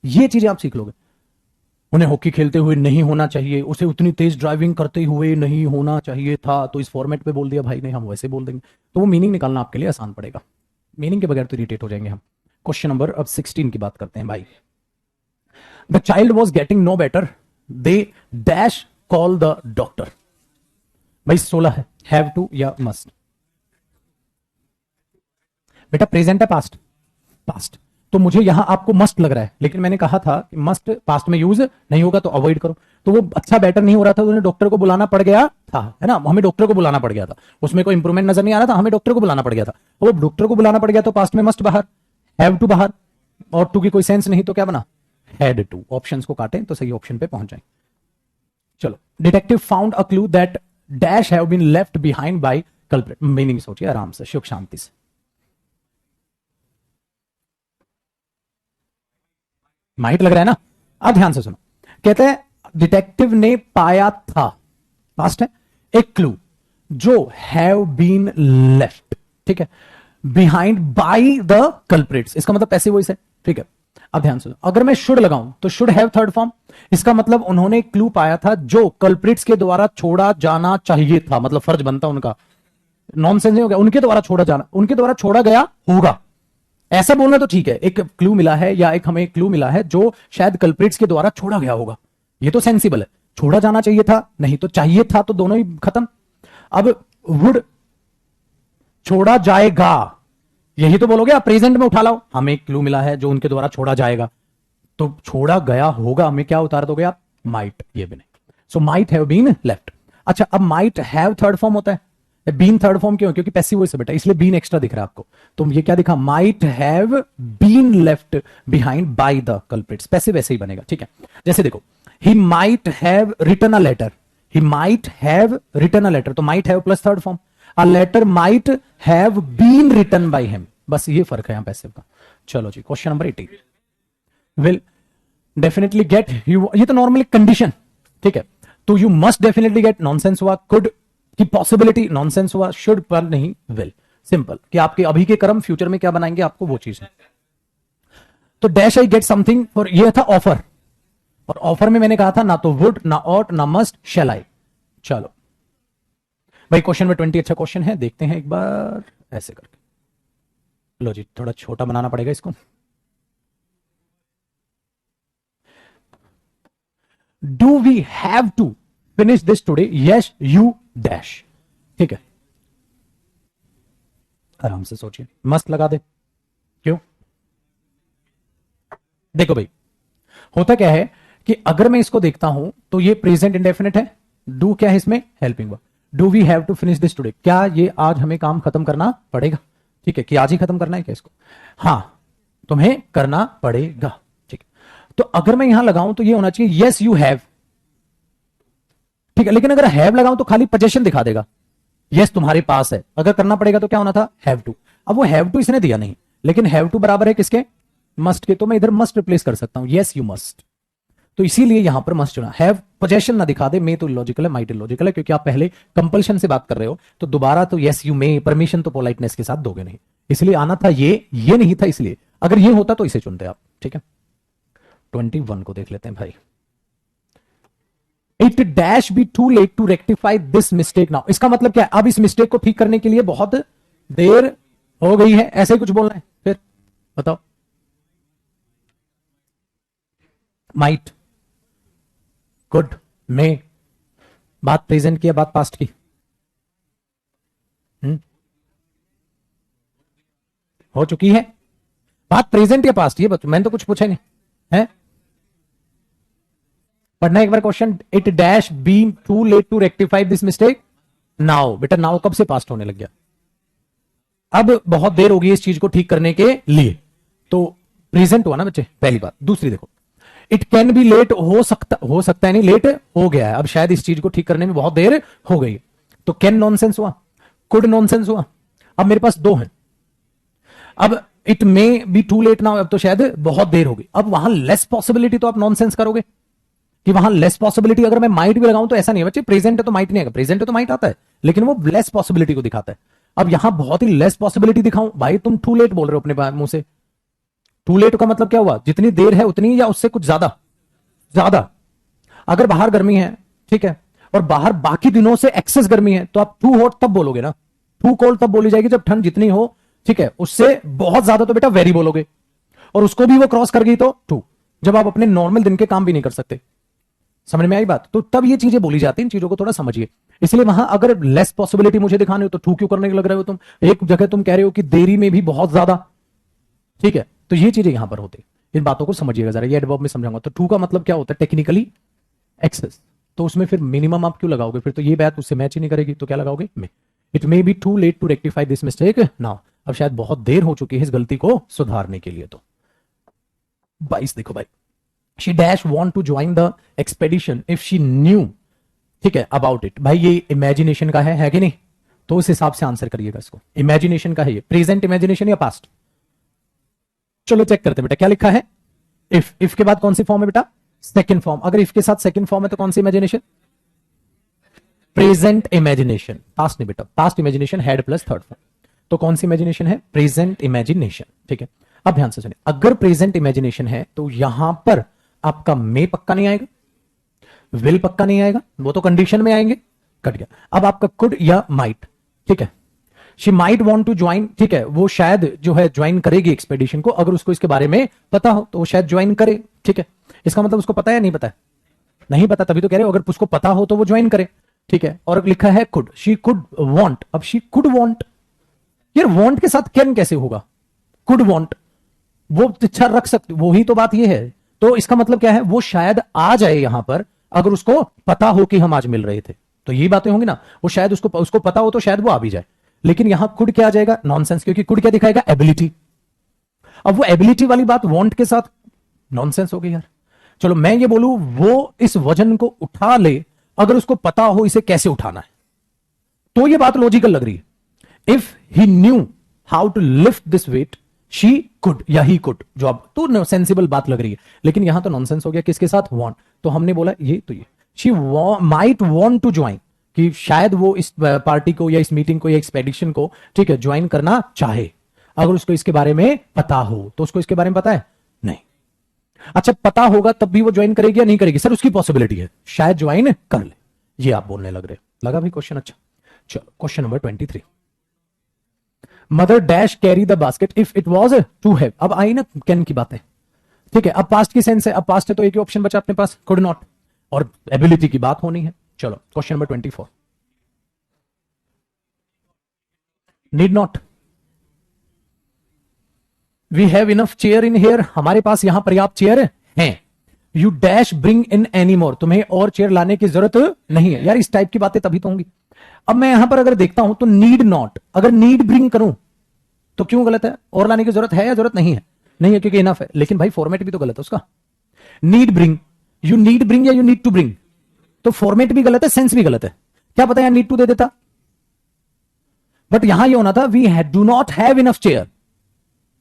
ये चीजें आप सीख लोगे। उन्हें हॉकी खेलते हुए नहीं होना चाहिए, उसे उतनी तेज ड्राइविंग करते हुए नहीं होना चाहिए था, तो इस फॉर्मेट पे बोल दिया भाई ने, हम वैसे बोल देंगे, तो वो मीनिंग निकालना आपके लिए आसान पड़ेगा। मीनिंग के बगैर तो इरिटेट हो जाएंगे हम। क्वेश्चन नंबर अब 16 की बात करते हैं भाई। The child was getting no better, they dash call the doctor. भाई 16 है, हैव टू या मस्ट? बेटा प्रेजेंट है पास्ट? पास्ट, तो मुझे यहां आपको मस्ट लग रहा है, लेकिन मैंने कहा था कि मस्ट पास्ट में यूज नहीं होगा तो अवॉइड करो। तो वो अच्छा बेटर नहीं हो रहा था तो उन्हें डॉक्टर को बुलाना पड़ गया था, है ना? हमें डॉक्टर को बुलाना पड़ गया था, उसमें कोई इंप्रूवमेंट नजर नहीं आ रहा था, हमें डॉक्टर को बुलाना पड़ गया था। वो डॉक्टर को बुलाना पड़ गया तो पास्ट में मस्ट बाहर, हैव टू बाहर, और टू की कोई सेंस नहीं, तो क्या बना? Had to. ऑप्शंस को काटें तो सही ऑप्शन पे पहुंच जाए। चलो, detective found a clue that dash have been left behind by culprit. Meaning सोचिए आराम से, सुख शांति से। माइट लग रहा है ना? अब ध्यान से सुनो, कहते हैं डिटेक्टिव ने पाया था, पास्ट है, एक क्लू जो हैव बीन लेफ्ट, ठीक है, बिहाइंड बाय द कल्प्रिट्स। इसका मतलब पैसिव वॉइस है, ठीक है? अब ध्यान से, अगर मैं शुड लगाऊं तो शुड हैव थर्ड फॉर्म, इसका मतलब उन्होंने क्लू पाया था जो कल्प्रिट्स के द्वारा छोड़ा जाना चाहिए था, मतलब फर्ज बनता उनका। नॉनसेंस नहीं हो गया? उनके द्वारा छोड़ा जाना, उनके द्वारा छोड़ा गया होगा, ऐसा बोलना तो ठीक है। एक क्लू मिला है या एक हमें क्लू मिला है जो शायद कल्प्रिट्स के द्वारा छोड़ा गया होगा, ये तो सेंसिबल है। छोड़ा जाना चाहिए था नहीं तो चाहिए था, तो दोनों ही खत्म। अब वुड छोड़ा जाएगा, यही तो बोलोगे आप, प्रेजेंट में उठा लाओ। हमें क्लू मिला है जो उनके द्वारा छोड़ा जाएगा, तो छोड़ा गया होगा हमें क्या उतार दोगे आप? माइट, ये भी नहीं। So might have been left. अच्छा, अब माइट हैव थर्ड फॉर्म होता है, बीन थर्ड फॉर्म क्यों? क्योंकि पैसिव वॉइस है बेटा, इसलिए बीन एक्स्ट्रा दिख रहा है आपको। तो ये क्या दिखा? Might have been left behind by the culprits. Passive ऐसे ही बनेगा, ठीक है। जैसे देखो, he might have written a letter, he might have written a letter, तो might have plus third form, a letter might have been written by him. बस ये फर्क है यहां पैसिव का। चलो जी, question number 18, will definitely get, ये तो नॉर्मली कंडीशन, ठीक है। तो you must definitely get, nonsense हुआ, कुड की पॉसिबिलिटी, नॉनसेंस हुआ, शुड पर नहीं, विल। सिंपल कि आपके अभी के कर्म फ्यूचर में क्या बनाएंगे आपको, वो चीज है। तो डैश आई गेट समथिंग, और ये था ऑफर, और ऑफर में मैंने कहा था ना तो वुड, ना ऑट, ना मस्ट, शैल आई। चलो भाई, क्वेश्चन में 20 अच्छा क्वेश्चन है, देखते हैं एक बार ऐसे करके। लो जी, थोड़ा छोटा बनाना पड़ेगा इसको। Do we have to finish this today? Yes you dash, ठीक है। आराम से सोचिए, मस्त लगा दे। क्यों? देखो भाई, होता क्या है कि अगर मैं इसको देखता हूं तो ये प्रेजेंट इंडेफिनिट है, डू क्या है इसमें? Helping verb. Do we have to finish this today, क्या ये आज हमें काम खत्म करना पड़ेगा? ठीक है, कि आज ही खत्म करना है क्या इसको? हां, तुम्हें करना पड़ेगा, ठीक है। तो अगर मैं यहां लगाऊं तो ये होना चाहिए यस यू हैव, ठीक है। लेकिन अगर हैव लगाऊं तो खाली पोजीशन दिखा देगा, यस तुम्हारे पास है। अगर करना पड़ेगा तो क्या होना था? Have to. अब वो हैव टू इसने दिया नहीं, लेकिन हैव टू बराबर है किसके? मस्ट के। तो मैं इधर मस्ट रिप्लेस कर सकता हूं, यस यू मस्ट। तो इसीलिए यहां पर मस्ट चुना। हैव पोजेशन ना दिखा दे, मे तो लॉजिकल है, माइट इलॉजिकल है, क्योंकि आप पहले कंपल्शन से बात कर रहे हो, तो दोबारा तो यस यू मे परमिशन तो पोलाइटनेस के साथ दोगे नहीं, इसलिए आना था ये नहीं था, इसलिए अगर ये होता तो इसे चुनते आप, ठीक है। 21 को देख लेते हैं भाई। It dash be too late to rectify this mistake now. इसका मतलब क्या है? अब इस मिस्टेक को ठीक करने के लिए बहुत देर हो गई है, ऐसे ही कुछ बोलना है। फिर बताओ, माइट, गुड, मे, बात प्रेजेंट की या बात पास्ट की? हो चुकी है बात, प्रेजेंट या पास्ट? ये बता, मैंने तो कुछ पूछा नहीं है। पढ़ना एक बार question. It dash be too late to rectify this mistake now. बेटा नाउ कब से पास्ट होने लग गया? अब बहुत देर होगी इस चीज को ठीक करने के लिए, तो प्रेजेंट हुआ ना बच्चे, पहली बात। दूसरी देखो, इट कैन बी लेट, हो सकता है नहीं, लेट हो गया है, अब शायद इस चीज को ठीक करने में बहुत देर हो गई, तो कैन नॉनसेंस हुआ, कुड नॉनसेंस हुआ। अब मेरे पास दो हैं, अब it may be too late now, अब तो शायद बहुत देर होगी। अब वहां लेस पॉसिबिलिटी, तो आप नॉनसेंस करोगे कि वहां लेस पॉसिबिलिटी। अगर मैं माइट भी लगाऊं तो ऐसा नहीं है बच्चे, प्रेजेंट है तो माइट नहीं आएगा, प्रेजेंट है तो माइट आता है, लेकिन वो लेस पॉसिबिलिटी को दिखाता है। अब यहां बहुत ही लेस पॉसिबिलिटी दिखाऊं, भाई तुम टू लेट बोल रहे हो अपने मुंह से। टू लेट का मतलब क्या हुआ? जितनी देर है उतनी, या उससे कुछ ज्यादा? ज्यादा। अगर बाहर गर्मी है, ठीक है, और बाहर बाकी दिनों से एक्सेस गर्मी है, तो आप टू हॉट तब बोलोगे ना, टू कोल्ड तब बोली जाएगी जब ठंड जितनी हो, ठीक है, उससे बहुत ज्यादा तो बेटा वेरी बोलोगे, और उसको भी वो क्रॉस कर गई तो टू, जब आप अपने नॉर्मल दिन के काम भी नहीं कर सकते। समझ में आई बात? तो तब ये चीजें बोली जाती हैं, इन चीजों को थोड़ा समझिए। इसलिए वहां अगर लेस पॉसिबिलिटी मुझे दिखानी हो तो टू क्यों करने लग रहे हो तुम? एक जगह तुम कह रहे हो कि देरी में भी बहुत ज्यादा, ठीक है, तो ये चीजें यहां पर होती। इन बातों को समझिएगा जरा, ये एडवर्ब में समझाऊंगा। तो टू का मतलब क्या होता है टेक्निकली? एक्सेस। तो उसमें फिर मिनिमम आप क्यों लगाओगे? फिर तो ये बात उससे मैच ही नहीं करेगी, तो क्या लगाओगे? May. It may be too late to rectify this mistake now, अब शायद बहुत देर हो चुकी है इस गलती को सुधारने के लिए। तो 22 देखो भाई, she dash want to join the expedition if she knew, ठीक है, अबाउट इट। भाई ये इमेजिनेशन का है कि नहीं? तो उस हिसाब से आंसर करिएगा इसको। इमेजिनेशन का है ये, प्रेजेंट इमेजिनेशन या पास्ट? चलो चेक करते हैं बेटा, क्या लिखा है? इफ के बाद कौन सी फॉर्म है बेटा? Second form. अगर इफ के साथ सेकंड फॉर्म है तो कौन सी इमेजिनेशन? Present imagination. पास्ट नहीं बेटा, past imagination had plus third form. तो कौन सी इमेजिनेशन है? प्रेजेंट इमेजिनेशन, ठीक है। अब ध्यान से सुनिए, अगर प्रेजेंट इमेजिनेशन है तो यहां पर आपका मे पक्का नहीं आएगा, विल पक्का नहीं आएगा, वो तो कंडीशन में आएंगे, कट गया। अब आपका कुड या माइट, ठीक है। She might want to join, ठीक है, वो शायद जो है ज्वाइन करेगी एक्सपेडिशन को, अगर उसको इसके बारे में पता हो तो वो शायद ज्वाइन करे, ठीक है। इसका मतलब उसको पता है या नहीं पता है? नहीं पता, तभी तो कह रहे हो अगर उसको पता हो तो वो ज्वाइन करे, ठीक है। और लिखा है कुड, शी कुड वॉन्ट। अब शी कुड वॉन्ट, यार वॉन्ट के साथ कैन कैसे होगा? कुड वॉन्ट, वो इच्छा रख सकते, वो ही तो बात ये है। तो इसका मतलब क्या है? वो शायद आ जाए यहां पर, अगर उसको पता हो कि हम आज मिल रहे थे, तो यही बातें होंगी ना, वो शायद उसको उसको पता हो तो शायद वो आ भी जाए, लेकिन यहां कुड क्या आ जाएगा, नॉनसेंस, क्योंकि कुड क्या दिखाएगा, एबिलिटी। अब वो एबिलिटी वाली बात वांट के साथ नॉनसेंस हो गई यार। चलो मैं ये बोलूं वो इस वजन को उठा ले, अगर उसको पता हो इसे कैसे उठाना है, तो ये बात लॉजिकल लग रही है। If he knew how to lift this weight she could या ही कुड, जो अब तो सेंसिबल बात लग रही है, लेकिन यहां तो नॉनसेंस हो गया, किसके साथ, वांट। तो हमने बोला ये तो ये she might want to join, कि शायद वो इस पार्टी को या इस मीटिंग को या एक्सपेडिशन को, ठीक है, ज्वाइन करना चाहे, अगर उसको इसके बारे में पता हो। तो उसको इसके बारे में पता है नहीं, अच्छा पता होगा तब भी वो ज्वाइन करेगी या नहीं करेगी, सर उसकी पॉसिबिलिटी है, शायद ज्वाइन कर ले, ये आप बोलने लग रहे, लगा भी क्वेश्चन अच्छा। चलो question number 23, mother dash carry the basket if it was to have. अब आई ना कैन की बात है, ठीक है, अब पास्ट की सेंस है, अब पास्ट है तो एक ही ऑप्शन बचा अपने पास, कुड नॉट, और एबिलिटी की बात होनी है। चलो question number 24, need not, we have enough chair in here, हमारे पास यहां पर्याप्त चेयर है। You dash bring in any more, तुम्हें और चेयर लाने की जरूरत नहीं है। यार इस टाइप की बातें तभी तो होंगी। अब मैं यहां पर अगर देखता हूं तो नीड नॉट, अगर नीड ब्रिंग करूं तो क्यों गलत है, और लाने की जरूरत है या जरूरत नहीं है, नहीं है क्योंकि इनफ है, लेकिन भाई फॉर्मेट भी तो गलत है उसका। Need bring, you need bring या यू नीड टू ब्रिंग, तो फॉर्मेट भी गलत है, सेंस भी गलत है। क्या पता यहां नीड टू दे देता, बट यहां ये होना था we do not have enough chair,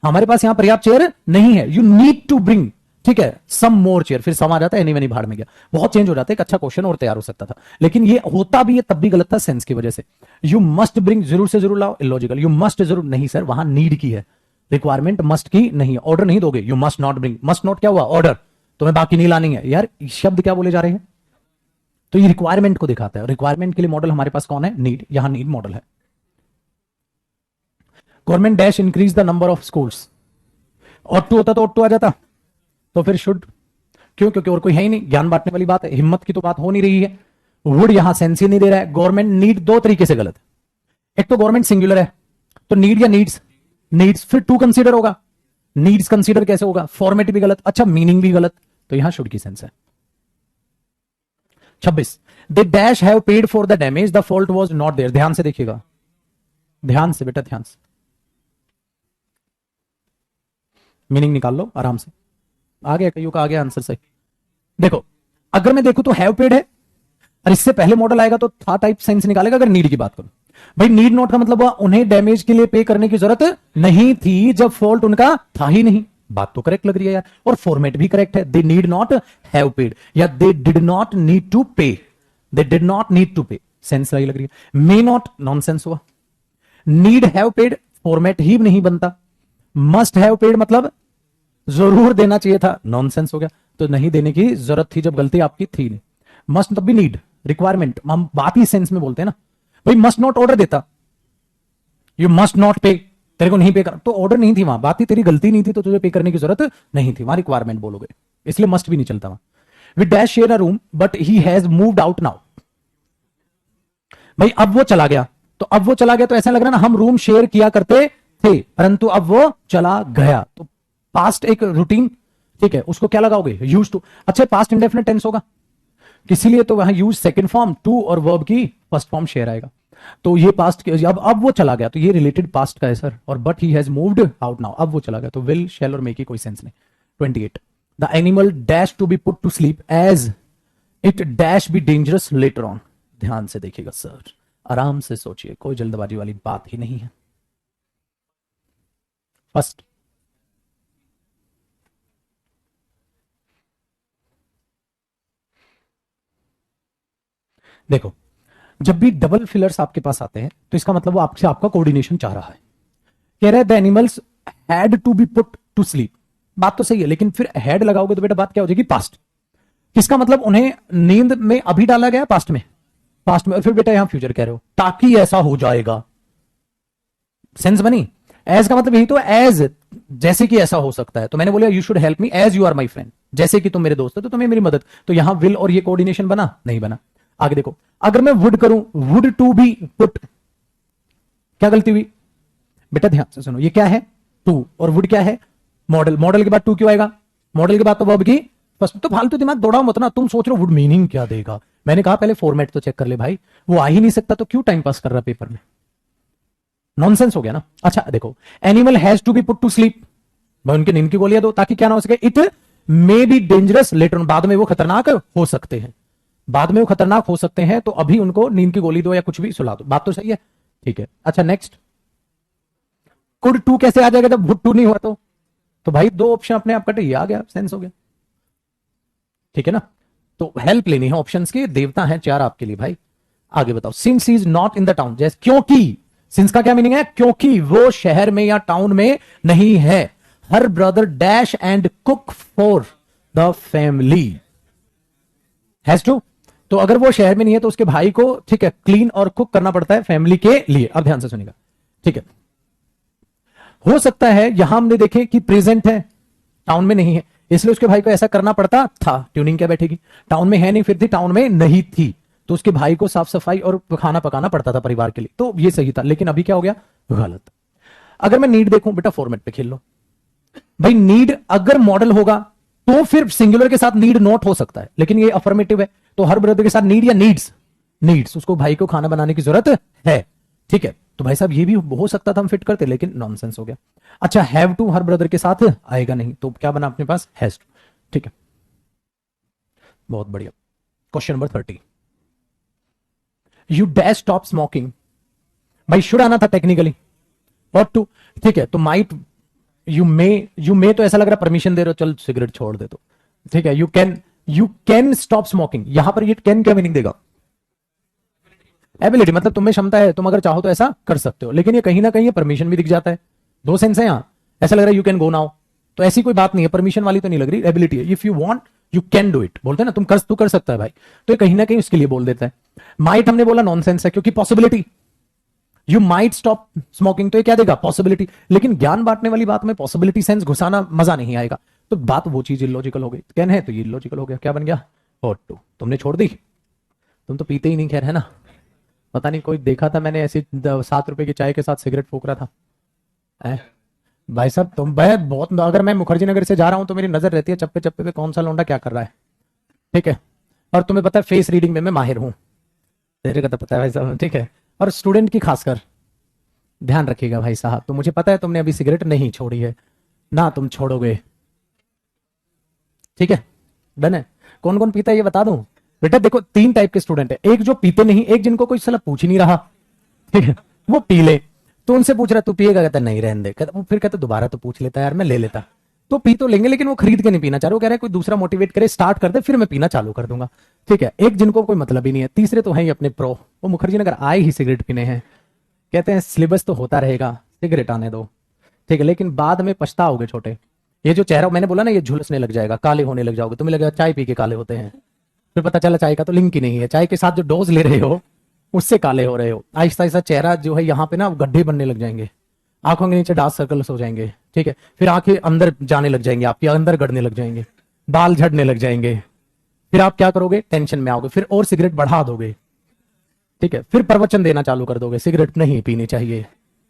हमारे पास यहां पर्याप्त चेयर नहीं है, यू नीड टू ब्रिंग, ठीक है, सम मोर चेयर, फिर सम आ जाता है, एनी भाड़ में गया, बहुत चेंज हो जाता है, एक अच्छा क्वेश्चन और तैयार हो सकता था, लेकिन ये होता भी है तब भी गलत था सेंस की वजह से। यू मस्ट ब्रिंग, जरूर से जरूर लाओ, इलॉजिकल, यू मस्ट जरूर नहीं सर, वहां नीड की है, रिक्वायरमेंट मस्ट की नहीं है, ऑर्डर नहीं दोगे, you must not bring, must not क्या हुआ, ऑर्डर, तुम्हें बाकी नहीं लानी है। यार शब्द क्या बोले जा रहे हैं, तो ये रिक्वायरमेंट को दिखाता है, रिक्वायरमेंट के लिए मॉडल हमारे पास कौन है, नीड, यहां नीड मॉडल है। Government dash increase the number of schools, ought to होता तो ऑट टू आ जाता, तो फिर शुड, क्यों, क्योंकि और कोई है ही नहीं, ज्ञान बांटने वाली बात है, हिम्मत की तो बात हो नहीं रही है। वुड यहां सेंस ही नहीं दे रहा है। गवर्नमेंट नीड दो तरीके से गलत है, एक तो गवर्नमेंट सिंगुलर है तो नीड या नीड्स, नीड्स फिर टू कंसीडर होगा, नीड्स कंसीडर कैसे होगा, फॉर्मेट भी गलत, अच्छा मीनिंग भी गलत, तो यहां शुड की सेंस है। 26, they dash have paid for the damage, the fault was not there, ध्यान से देखिएगा, ध्यान से बेटा, ध्यान से, मीनिंग निकाल लो आराम से, आ गया कईयों का, आ गया आंसर सही। देखो अगर मैं देखूं तो हैव पेड है, और इससे पहले मॉडल आएगा तो था टाइप सेंस निकालेगा। अगर नीड की बात करूं, भाई नीड नॉट का मतलब उन्हें डैमेज के लिए पे करने की जरूरत नहीं थी जब फॉल्ट उनका था ही नहीं, बात तो करेक्ट लग रही है यार, और फॉर्मेट भी करेक्ट है, they need not have paid या they did not need to pay, they did not need to pay, sense सही लग रही है। मे नॉट नॉनसेंस हुआ, नीड हैव पेड फॉर्मेट ही नहीं बनता, मस्ट हैव पेड मतलब जरूर देना चाहिए था, नॉनसेंस हो गया, तो नहीं देने की जरूरत थी जब गलती आपकी थी नहीं। मस्ट तब भी नीड, रिक्वायरमेंट, हम बात ही सेंस में बोलते हैं ना, भाई मस्ट नॉट ऑर्डर देता, यू मस्ट नॉट पे, तेरे को नहीं पे कर, तो ऑर्डर नहीं थी वहां, बात ही तेरी गलती नहीं थी तो तुझे पे करने की जरूरत नहीं थी, वहां रिक्वायरमेंट बोलोगे, इसलिए मस्ट भी नहीं चलता वहां। With dash share a room but he has moved out now, भाई अब वो चला गया, तो अब वो चला गया तो ऐसा लग रहा ना हम रूम शेयर किया करते थे परंतु अब वो चला गया, तो पास्ट एक रूटीन, ठीक है, उसको क्या लगाओगे, यूज टू, अच्छा पास्ट इंडेफिनिट टेंस होगा, इसीलिए तो वहां यूज सेकंड फॉर्म टू और वर्ब की फर्स्ट फॉर्म शेयर आएगा, तो ये पास्ट अब वो चला गया, तो ये रिलेटेड पास्ट का है सर, और but he has moved out now, अब वो चला गया, तो विल शैल और मे की कोई सेंस नहीं। 28, the animal dash to be put to sleep as it dash be dangerous later on, ध्यान से देखिएगा सर, आराम से सोचिए, कोई जल्दबाजी वाली बात ही नहीं है। फर्स्ट, देखो जब भी डबल फिलर्स आपके पास आते हैं तो इसका मतलब वो आपसे आपका कोऑर्डिनेशन चाह रहा है, कह रहा है the animals had to be put to sleep, बात तो सही है, लेकिन फिर हैड लगाओगे तो बेटा बात क्या हो जाएगी, पास्ट, किसका मतलब उन्हें नींद में अभी डाला गया, पास्ट में, पास्ट में, और फिर बेटा यहां फ्यूचर कह रहे हो ताकि ऐसा हो जाएगा, सेंस बनी। एज का मतलब यही तो, एज जैसे कि ऐसा हो सकता है, तो मैंने बोला you should help me as you are my friend, जैसे कि तुम मेरे दोस्त हो तो तुम्हें मेरी मदद, तो यहां विल और ये कोऑर्डिनेशन बना नहीं बना। आगे देखो, अगर मैं वुड करूं, वुड टू बी पुट, क्या गलती हुई बेटा, ध्यान से सुनो, ये क्या है टू, और वुड क्या है मॉडल, मॉडल के बाद टू क्यों आएगा, मॉडल के बाद तो वर्ब की फर्स्ट, तो फालतू दिमाग दौड़ाओ मत ना, तुम सोच रहे हो वुड मीनिंग क्या देगा, मैंने कहा पहले फॉर्मेट तो चेक कर ले भाई, वो आ ही नहीं सकता तो क्यों टाइम पास कर रहा पेपर में, नॉनसेंस हो गया ना। अच्छा देखो, animal has to be put to sleep, भाई उनकी नींद की गोलियां दो ताकि क्या ना हो सके, it may B dangerous later on, बाद में वो खतरनाक हो सकते हैं, बाद में वो खतरनाक हो सकते हैं, तो अभी उनको नींद की गोली दो या कुछ भी सुला दो, बात तो सही है, ठीक है। अच्छा नेक्स्ट, कुड टू कैसे आ जाएगा जब वुड टू नहीं हुआ तो भाई दो ऑप्शन अपने आप कटे, ये आ गया, सेंस हो गया, ठीक है ना। तो हेल्प लेनी है ऑप्शंस की, देवता है 4 आपके लिए भाई। आगे बताओ, since is not in the town, जैसे क्योंकि, सिंस का क्या मीनिंग है, क्योंकि वो शहर में या टाउन में नहीं है, her brother dash and cook for the family, has to, तो अगर वो शहर में नहीं है तो उसके भाई को, ठीक है, क्लीन और कुक करना पड़ता है फैमिली के लिए। अब ध्यान से सुनिएगा, ठीक है। हो सकता है यहां हमने देखे कि प्रेजेंट है, टाउन में नहीं है, इसलिए उसके भाई को ऐसा करना पड़ता था, ट्यूनिंग क्या बैठेगी, टाउन में है नहीं फिर थी, टाउन में नहीं थी, तो उसके भाई को साफ सफाई और खाना पकाना पड़ता था परिवार के लिए, तो ये सही था। लेकिन अभी क्या हो गया, गलत। अगर मैं नीड देखूं, बेटा फॉर्मेट पे खेल लो भाई, नीड अगर मॉडल होगा तो फिर सिंगुलर के साथ नीड नोट हो सकता है, लेकिन ये अफर्मेटिव है, तो हर ब्रदर के साथ नीड या नीड्स, नीड्स, उसको भाई को खाना बनाने की जरूरत है, ठीक है। तो भाई साहब ये भी हो सकता था हम फिट करते, लेकिन नॉनसेंस हो गया। अच्छा, हैव टू हर ब्रदर के साथ आएगा नहीं, तो क्या बना अपने पास, हैज टू, ठीक है, बहुत बढ़िया। Question number 30, you dash stop smoking, भाई शुड आना था टेक्निकली, और टू, ठीक है, तो माइट, यू मे तो ऐसा लग रहा है परमिशन दे रहे हो, चल सिगरेट छोड़ दे, तो ठीक है, यू कैन स्टॉप स्मोकिंग, यहां पर ये कैन क्या मीनिंग देगा, एबिलिटी, मतलब तुम्हें क्षमता है, तुम अगर चाहो तो ऐसा कर सकते हो, लेकिन ये कहीं ना कहीं परमिशन भी दिख जाता है, दो सेंस है यहां, ऐसा लग रहा है यू कैन गो नाउ, तो ऐसी कोई बात नहीं है, परमिशन वाली तो नहीं लग रही, एबिलिटी है, if you want you can do it, बोलते हैं ना, तू कर सकता है भाई, तो ये कहीं ना कहीं उसके लिए बोल देता है। माइट हमने बोला नॉनसेंस है, क्योंकि possibility, you might stop smoking, तो ये क्या देगा, पॉसिबिलिटी, लेकिन ज्ञान बांटने वाली बात में पॉसिबिलिटी सेंस घुसाना मजा नहीं आएगा, तो बात वो चीज इलॉजिकल हो गई, कैन है तो ये इलॉजिकल हो गया, क्या बन गया, और टू, तुमने छोड़ दी, तुम तो पीते ही नहीं, खैर है ना, पता नहीं कोई देखा था मैंने ऐसी 7 रुपए की चाय के साथ सिगरेट फूक रहा था, भाई साहब तुम बहुत, अगर मैं मुखर्जी नगर से जा रहा हूं तो मेरी नजर रहती है चप्पे चप्पे पे कौन सा लौंडा क्या कर रहा है, ठीक है, और तुम्हें पता है फेस रीडिंग में मैं माहिर हूं, तेरे का तो पता है भाई साहब, ठीक है, और स्टूडेंट की खासकर ध्यान रखिएगा भाई साहब, तो मुझे पता है तुमने अभी सिगरेट नहीं छोड़ी है ना, तुम छोड़ोगे, ठीक है, डन है। कौन कौन पीता है ये बता दूं, बेटा देखो 3 टाइप के स्टूडेंट है, एक जो पीते नहीं, एक जिनको कोई सलाह पूछ ही नहीं रहा, ठीक है, वो पी ले, तो उनसे पूछ रहा तू पिएगा, कहता नहीं रहने दे, कहता वो फिर कहता दोबारा तो पूछ लेता यार मैं ले लेता, तो पी तो लेंगे लेकिन वो खरीद के नहीं पीना चाह रहे, वो कह रहे हैं कोई दूसरा मोटिवेट करे, स्टार्ट कर दे, फिर मैं पीना चालू कर दूंगा, ठीक है। एक जिनको कोई मतलब ही नहीं है, तीसरे तो है ही अपने प्रो, वो मुखर्जी नगर आए ही सिगरेट पीने हैं, कहते हैं सिलेबस तो होता रहेगा, सिगरेट आने दो, ठीक है, लेकिन बाद में पछताओगे छोटे, ये जो चेहरा मैंने बोला ना, ये झुलसने लग जाएगा, काले होने लग जाओगे, तुम्हें लगेगा चाय पी के काले होते हैं, फिर पता चला चाय का तो लिंक ही नहीं है, चाय के साथ जो डोज ले रहे हो उससे काले हो रहे हो, आहिस्ता आहिस्ता चेहरा जो है यहाँ पे ना गड्ढे बनने लग जाएंगे, आंखों के नीचे डार्क सर्कल्स हो जाएंगे, ठीक है, फिर आंखें अंदर जाने लग जाएंगे, आपके अंदर गड़ने लग जाएंगे, बाल झड़ने लग जाएंगे, फिर आप क्या करोगे, टेंशन में आओगे, फिर और सिगरेट बढ़ा दोगे, ठीक है, फिर प्रवचन देना चालू कर दोगे, सिगरेट नहीं पीनी चाहिए,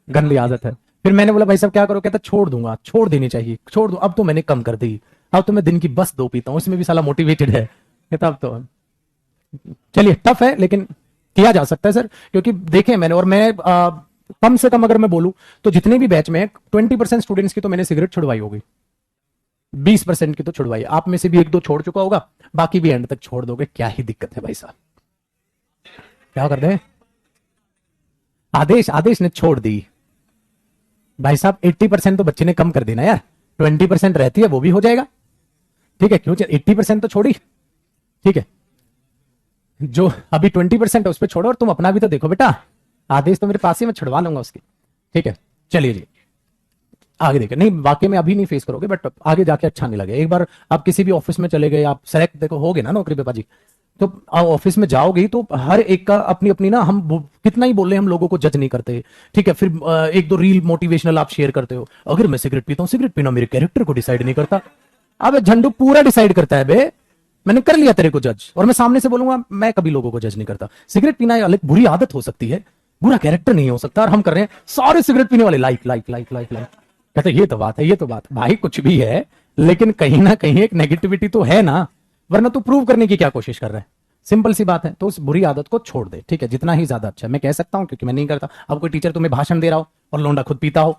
गंदी आदत है, फिर मैंने बोला भाई साहब क्या करो, कहता छोड़ दूंगा, छोड़ देनी चाहिए, छोड़ दो, अब तो मैंने कम कर दी, अब तो मैं दिन की बस 2 पीता हूं, इसमें भी साला मोटिवेटेड है, कहता अब तो, चलिए टफ है लेकिन किया जा सकता है सर, क्योंकि देखें मैंने, और मैं कम से कम अगर मैं बोलूं तो जितने भी बैच में 20% स्टूडेंट्स की तो मैंने सिगरेट छुड़वाई होगी, 20% की तो छुड़वाई, आप में से भी 1-2 छोड़ चुका होगा, बाकी भी एंड तक छोड़ दोगे, क्या ही दिक्कत है भाई साहब, क्या कर दे, आदेश ने छोड़ दी भाई साहब, 80% तो बच्चे ने कम कर देना यार, 20% रहती है वो भी हो जाएगा, ठीक है, क्यों 80% तो छोड़ी, ठीक है, जो अभी 20% है उस पर छोड़ो, और तुम अपना भी तो देखो बेटा, आदेश तो मेरे पास ही, मैं छुड़वा लूंगा उसकी, ठीक है, चलिए जी आगे देखिए, नहीं वाकई में अभी नहीं फेस करोगे, बट आगे जाके अच्छा नहीं लगे, एक बार आप किसी भी ऑफिस में चले गए, आप सेलेक्ट देखो हो गए ना नौकरी पे बाजी, तो ऑफिस में जाओगी तो हर एक का अपनी अपनी ना, हम कितना ही बोले हम लोगों को जज नहीं करते, ठीक है, फिर 1-2 रील मोटिवेशनल आप शेयर करते हो, अगर मैं सिगरेट पीता हूँ, सिगरेट पीना मेरे कैरेक्टर को डिसाइड नहीं करता, अब झंडू पूरा डिसाइड करता है बे, मैंने कर लिया तेरे को जज, और मैं सामने से बोलूंगा मैं कभी लोगों को जज नहीं करता, सिगरेट पीना अलग बुरी आदत हो सकती है, बुरा कैरेक्टर नहीं हो सकता, और हम कर रहे हैं सारे सिगरेट पीने वाले like like like like like, कहते ये तो बात है, ये तो बात भाई कुछ भी है, लेकिन कहीं ना कहीं एक नेगेटिविटी तो है ना, वरना तू प्रूव करने की क्या कोशिश कर रहा है, सिंपल सी बात है। तो उस बुरी आदत को छोड़ दे, ठीक है, जितना ही ज्यादा अच्छा। मैं कह सकता हूं क्योंकि मैं नहीं करता। अब कोई टीचर तुम्हें भाषण दे रहा हो और लोंडा खुद पीता हो,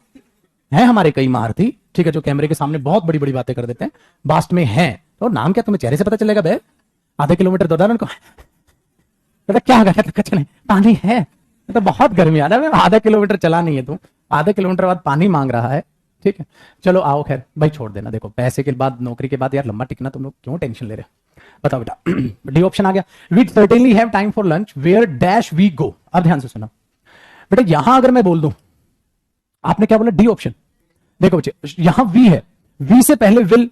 है हमारे कई महारथी, ठीक है, जो कैमरे के सामने बहुत बड़ी बड़ी बातें कर देते हैं, बास्ट में है, तो नाम क्या तुम्हें चेहरे से पता चलेगा बे? आधे किलोमीटर दौड़ा उनको, बेटा क्या चले, पानी है तो बहुत गर्मी आ रहा है, आधा किलोमीटर चला नहीं है तू, आधे किलोमीटर बाद पानी मांग रहा है, ठीक है। चलो आओ, खैर भाई छोड़ देना। देखो पैसे के बाद, नौकरी के बाद यार लंबा टिकना, तुम लोग क्यों टेंशन ले रहे हो? बताओ बेटा। डी ऑप्शन आ गया, we certainly have time for lunch, where dash we go. अब ध्यान से सुना बेटा, यहां अगर मैं बोल दूं, आपने क्या बोला? D option. देखो बच्चे, यहां वी है, वी से पहले विल,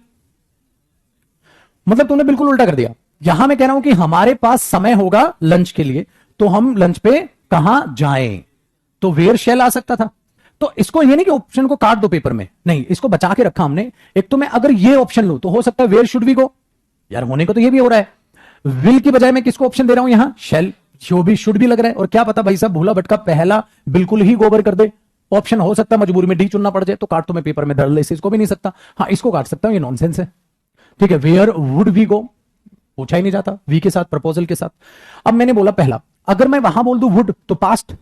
मतलब तुमने बिल्कुल उल्टा कर दिया। यहां मैं कह रहा हूं कि हमारे पास समय होगा लंच के लिए, तो हम लंच पे कहां जाएं, तो वेयर शैल आ सकता था। तो इसको ये नहीं कि ऑप्शन को काट दो पेपर में, नहीं, इसको बचा के रखा हमने। एक तो मैं अगर ये ऑप्शन लूं तो हो सकता है वेयर शुड वी गो, यार होने को तो ये भी हो रहा है। विल की बजाय मैं किसको ऑप्शन दे रहा हूं यहां? शैल। जो भी शुड भी लग रहा है, और क्या पता भाई साहब भूला भटका पहला बिल्कुल ही गोबर कर दे। ऑप्शन हो सकता है मजबूरी में डी चुनना पड़ जाए, तो काट तो मैं पेपर में धर ले, इसको भी नहीं सकता। हाँ, इसको काट सकता हूं, ये नॉनसेंस है, ठीक है। वेयर वुड वी गो पूछा ही नहीं जाता वी के साथ, प्रपोजल के साथ। अब मैंने बोला पहला, अगर मैं वहां बोल दूं वुड तो पास्ट,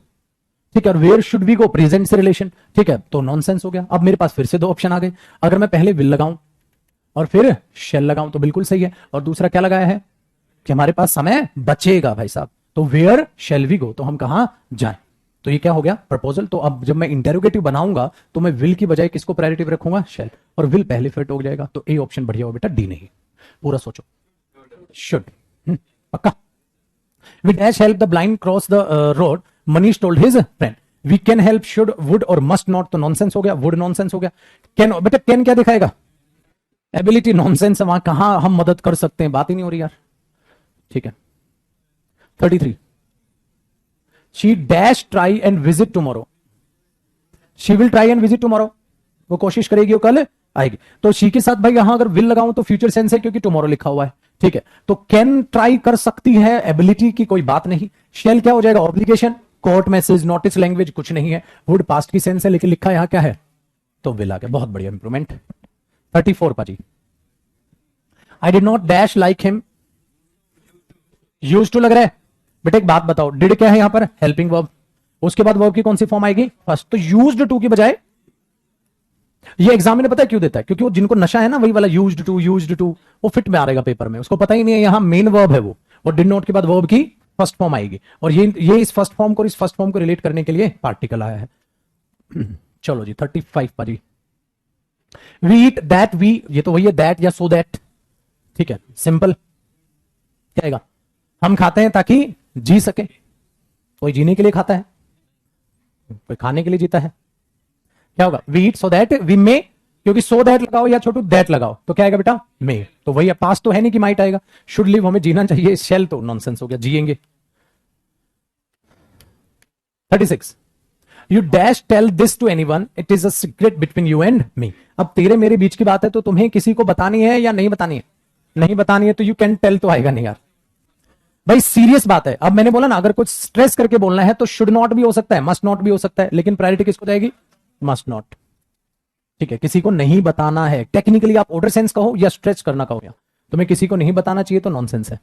ठीक है, और where should we go present से रिलेशन, ठीक है, तो नॉनसेंस हो गया। अब मेरे पास फिर से दो ऑप्शन आ गए, अगर मैं पहले विल लगाऊं और फिर शेल लगाऊं तो बिल्कुल सही है। और दूसरा क्या लगाया है कि हमारे पास समय बचेगा भाई साहब, तो वेयर शेल वी गो, तो हम कहां जाएं, तो ये क्या हो गया? प्रपोजल। तो अब जब मैं इंटेरोगेटिव बनाऊंगा तो मैं विल की बजाय किसको प्रायोरिटी रखूंगा? शेल, और विल पहले फिट हो जाएगा, तो ए ऑप्शन बढ़िया हो बेटा, डी नहीं। पूरा सोचो, शुड, पक्का। We dash help the blind cross the road, Manish told his friend. We can help should would और मस्ट नॉट, तो नॉनसेंस हो गया, वुड नॉनसेंस हो गया। कैन, बेटा कैन क्या दिखाएगा? Ability, nonsense. वहां कहां हम मदद कर सकते हैं, बात ही नहीं हो रही यार, ठीक है। 33, she dash try and visit tomorrow, she will try and visit tomorrow, वो कोशिश करेगी, वो कल आएगी। तो शी के साथ भाई यहां अगर विल लगाऊं तो फ्यूचर सेंस है क्योंकि टुमारो लिखा हुआ है, ठीक है। तो कैन ट्राई कर सकती है, एबिलिटी की कोई बात नहीं। शेल क्या हो जाएगा? Obligation, court message, notice, language कुछ नहीं है। वुड पास्ट की सेंस है लेकिन लिखा यहां क्या है? तो विल आ गया, बहुत बढ़िया इंप्रूवमेंट। 34 पाजी, I did not dash like him, use to लग रहा है बेटा। एक बात बताओ, डिड क्या है यहां पर? हेल्पिंग वर्ब, उसके बाद वर्ब की कौन सी फॉर्म आएगी? फर्स्ट। तो यूज्ड टू की बजाय, ये एग्जामिनर पता है क्यों देता है? क्योंकि वो जिनको नशा है ना, वही वाला यूज्ड टू वो फिट में आ रहेगा पेपर में, उसको पता ही नहीं है यहां मेन वर्ब है वो, और डिड नॉट के बाद वर्ब की फर्स्ट फॉर्म आएगी, और ये इस फर्स्ट फॉर्म को, इस फर्स्ट फॉर्म को रिलेट करने के लिए पार्टिकल आया है। चलो जी 35 पाजी, वी ईट दैट वी, ये तो वही है दैट या सो दैट, ठीक है, सिंपल। क्या आएगा? हम खाते हैं ताकि जी सके, कोई जीने के लिए खाता है, कोई खाने के लिए जीता है। क्या होगा? We eat so that we may, क्योंकि सो दैट लगाओ या छोटू दैट लगाओ तो क्या आएगा बेटा? मे। तो वही पास तो है नहीं कि माइट आएगा। शुड लिव, हमें जीना चाहिए, शेल तो नॉनसेंस हो गया, जिएंगे। 36, you dash tell this to anyone, it is a secret between you and me. अब तेरे मेरे बीच की बात है तो तुम्हें किसी को बतानी है या नहीं बतानी है? नहीं बतानी है तो यू कैन टेल तो आएगा नहीं यार भाई, सीरियस बात है। अब मैंने बोला ना, अगर कुछ स्ट्रेस करके बोलना है तो शुड नॉट भी हो सकता है, मस्ट नॉट भी हो सकता है, लेकिन प्रायोरिटी किसको जाएगी? मस्ट नॉट, ठीक है। किसी को नहीं बताना है, टेक्निकली आप ऑर्डर सेंस कहो या स्ट्रेच करना कहो, या तुम्हें किसी को नहीं बताना चाहिए तो नॉनसेंस है।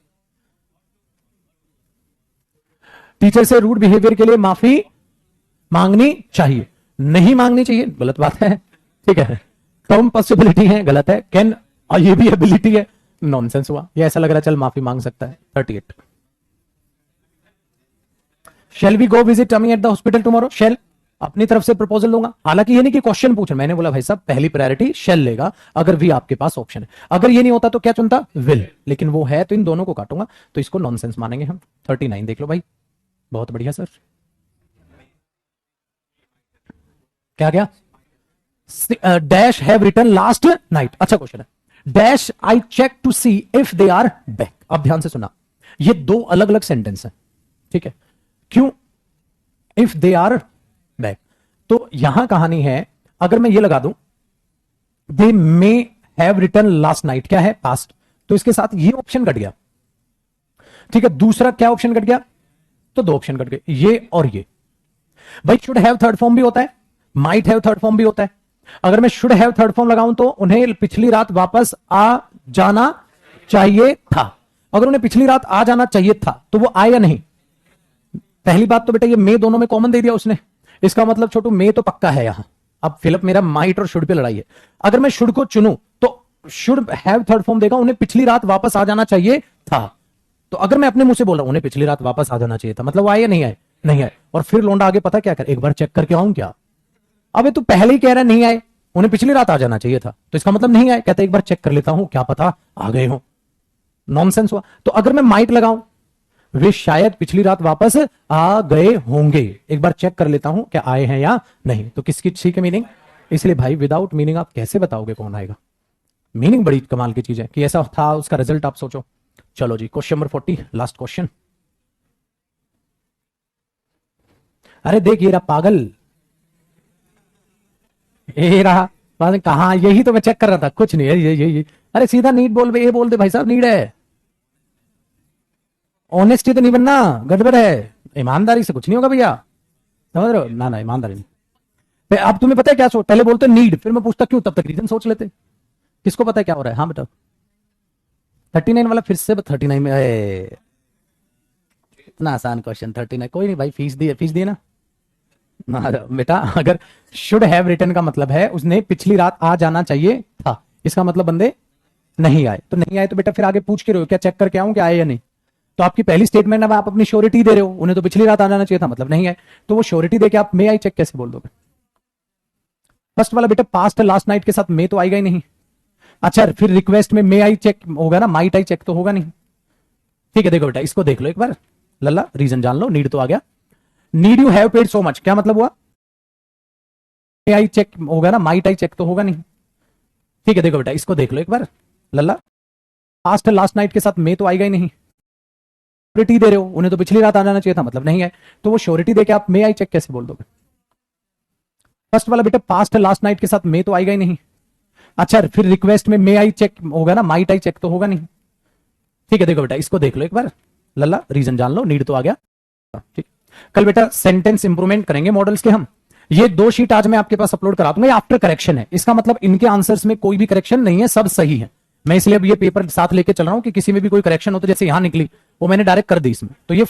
टीचर से रूड बिहेवियर के लिए माफी मांगनी चाहिए, नहीं मांगनी चाहिए, गलत बात है, ठीक है। कम पॉसिबिलिटी है, गलत है। कैन, ये भी एबिलिटी है, नॉनसेंस हुआ। ये ऐसा लग रहा है चल माफी मांग सकता है। 38, shall we go visit Tommy at the hospital tomorrow, shall अपनी तरफ से प्रपोजल दूंगा। हालांकि ये नहीं कि क्वेश्चन पूछ, मैंने बोला भाई साहब पहली प्रायोरिटी शेल लेगा अगर वी आपके पास ऑप्शन है, अगर ये नहीं होता तो क्या चुनता? विल, लेकिन वो है तो इन दोनों को काटूंगा, तो इसको नॉनसेंस मानेंगे हम। 39 देख लो भाई, बहुत बढ़िया सर। क्या क्या? Dash have return last night, अच्छा क्वेश्चन है। Dash I check to see if they are back. अब ध्यान से सुना, ये दो अलग अलग सेंटेंस है, ठीक है। क्यों इफ दे आर बैक? तो यहां कहानी है, अगर मैं ये लगा दूं they may have return last night, क्या है? पास्ट, तो इसके साथ ये ऑप्शन कट गया, ठीक है। दूसरा क्या ऑप्शन कट गया? तो दो ऑप्शन कट गए, ये और ये। भाई शुड हैव थर्ड फॉर्म भी होता है, माइट हैव थर्ड फॉर्म भी होता है। अगर मैं शुड हैव थर्ड फॉर्म लगाऊं तो उन्हें पिछली रात वापस आ जाना चाहिए था, अगर उन्हें पिछली रात आ जाना चाहिए था तो वो आए या नहीं? पहली बात तो बेटा ये मे दोनों में कॉमन दे दिया उसने, इसका मतलब छोटू मे तो पक्का है यहां। अब फिलअप मेरा माइट और शुड पे लड़ाई है। अगर मैं शुड को चुनूं तो शुड हैव थर्ड फॉर्म देगा, उन्हें पिछली रात वापस आ जाना चाहिए था। तो अगर मैं अपने मुंह से बोल रहा हूं उन्हें पिछली रात वापस आ जाना चाहिए था, मतलब वो आए या नहीं आए? नहीं आए। और फिर लोंडा आगे पता क्या कर, एक बार चेक करके आऊं क्या? अबे तू पहले ही कह रहा है नहीं आए, उन्हें पिछली रात आ जाना चाहिए था, तो इसका मतलब नहीं आए। कहते एक बार चेक कर लेता हूं, क्या पता आ गए हो। नॉनसेंस हुआ। तो अगर मैं माइट लगाऊं, वे शायद पिछली रात वापस आ गए होंगे, एक बार चेक कर लेता हूं क्या आए हैं या नहीं। तो किसकी सी की मीनिंग? इसलिए भाई विदाउट मीनिंग आप कैसे बताओगे कौन आएगा? मीनिंग बड़ी कमाल की चीज है कि ऐसा था, उसका रिजल्ट आप सोचो। चलो जी क्वेश्चन नंबर 40, लास्ट क्वेश्चन। अरे देख ये रहा पागल, ये रहा कहा, यही तो मैं चेक कर रहा था, कुछ नहीं है ये। अरे सीधा नीड बोल बे, ये बोल दे भाई साहब नीड है। ऑनेस्टी तो नहीं बनना, गड़बड़ है। ईमानदारी से कुछ नहीं होगा भैया, समझ रहे हो ना? ना ईमानदारी नहीं। अब तुम्हें पता है क्या सोच, पहले बोलते नीड, फिर मैं पूछता क्यों, तब तक रीजन सोच लेते। किसको पता है क्या हो रहा है? हाँ बताओ। 39 वाला फिर से 39 में इतना आसान क्वेश्चन 39। कोई नहीं भाई, फीस दिए ना। बेटा अगर शुड हैव रिटन का मतलब है उसने पिछली रात आ जाना चाहिए था, इसका मतलब बंदे नहीं आए। तो नहीं आए तो बेटा फिर आगे पूछ के रहे हो क्या चेक करके आऊं क्या आए या नहीं? तो आपकी पहली स्टेटमेंट में आप अपनी श्योरिटी दे रहे हो, उन्हें तो पिछली रात आ जाना चाहिए था, मतलब नहीं आए। तो वो श्योरिटी दे के आप मे आई चेक कैसे बोल दोगे? फर्स्ट वाला बेटा पास्ट लास्ट नाइट के साथ मे तो आएगा ही नहीं। अच्छा फिर रिक्वेस्ट में मे आई चेक होगा ना, माइट आई चेक तो होगा नहीं। ठीक है देखो बेटा इसको देख लो एक बार, लल्ला रीजन जान लो। नीड तो आ गया, need you have paid so much, क्या मतलब हुआ? मे आई चेक होगा ना, माइट आई चेक तो होगा नहीं। ठीक है देखो बेटा इसको देख लो एक बार, लल्ला पास्ट लास्ट नाइट के साथ मे तो आएगा ही नहीं। श्योरिटी दे रहे हो, उन्हें तो पिछली रात आ जाना चाहिए था, मतलब नहीं है। तो वो श्योरिटी देके आप मे आई चेक कैसे बोल दोगे? फर्स्ट वाला बेटा पास्ट लास्ट नाइट के साथ मे तो आएगा ही नहीं। अच्छा फिर रिक्वेस्ट में मे आई चेक होगा ना, माइट आई चेक तो होगा नहीं। ठीक है देखो बेटा इसको देख लो एक बार, लल्ला रीजन जान लो। नीड तो आ गया। ठीक, कल बेटा सेंटेंस इंप्रूवमेंट करेंगे मॉडल्स के हम। ये 2 शीट आज मैं आपके पास अपलोड करा दूंगा, ये आफ्टर करेक्शन है, इसका मतलब इनके आंसर्स में कोई भी करेक्शन नहीं है, सब सही है। मैं इसलिए अब ये पेपर साथ लेके चल रहा हूं कि किसी में भी कोई करेक्शन हो तो जैसे यहां निकली वो मैंने डायरेक्ट कर दी इसमें, तो ये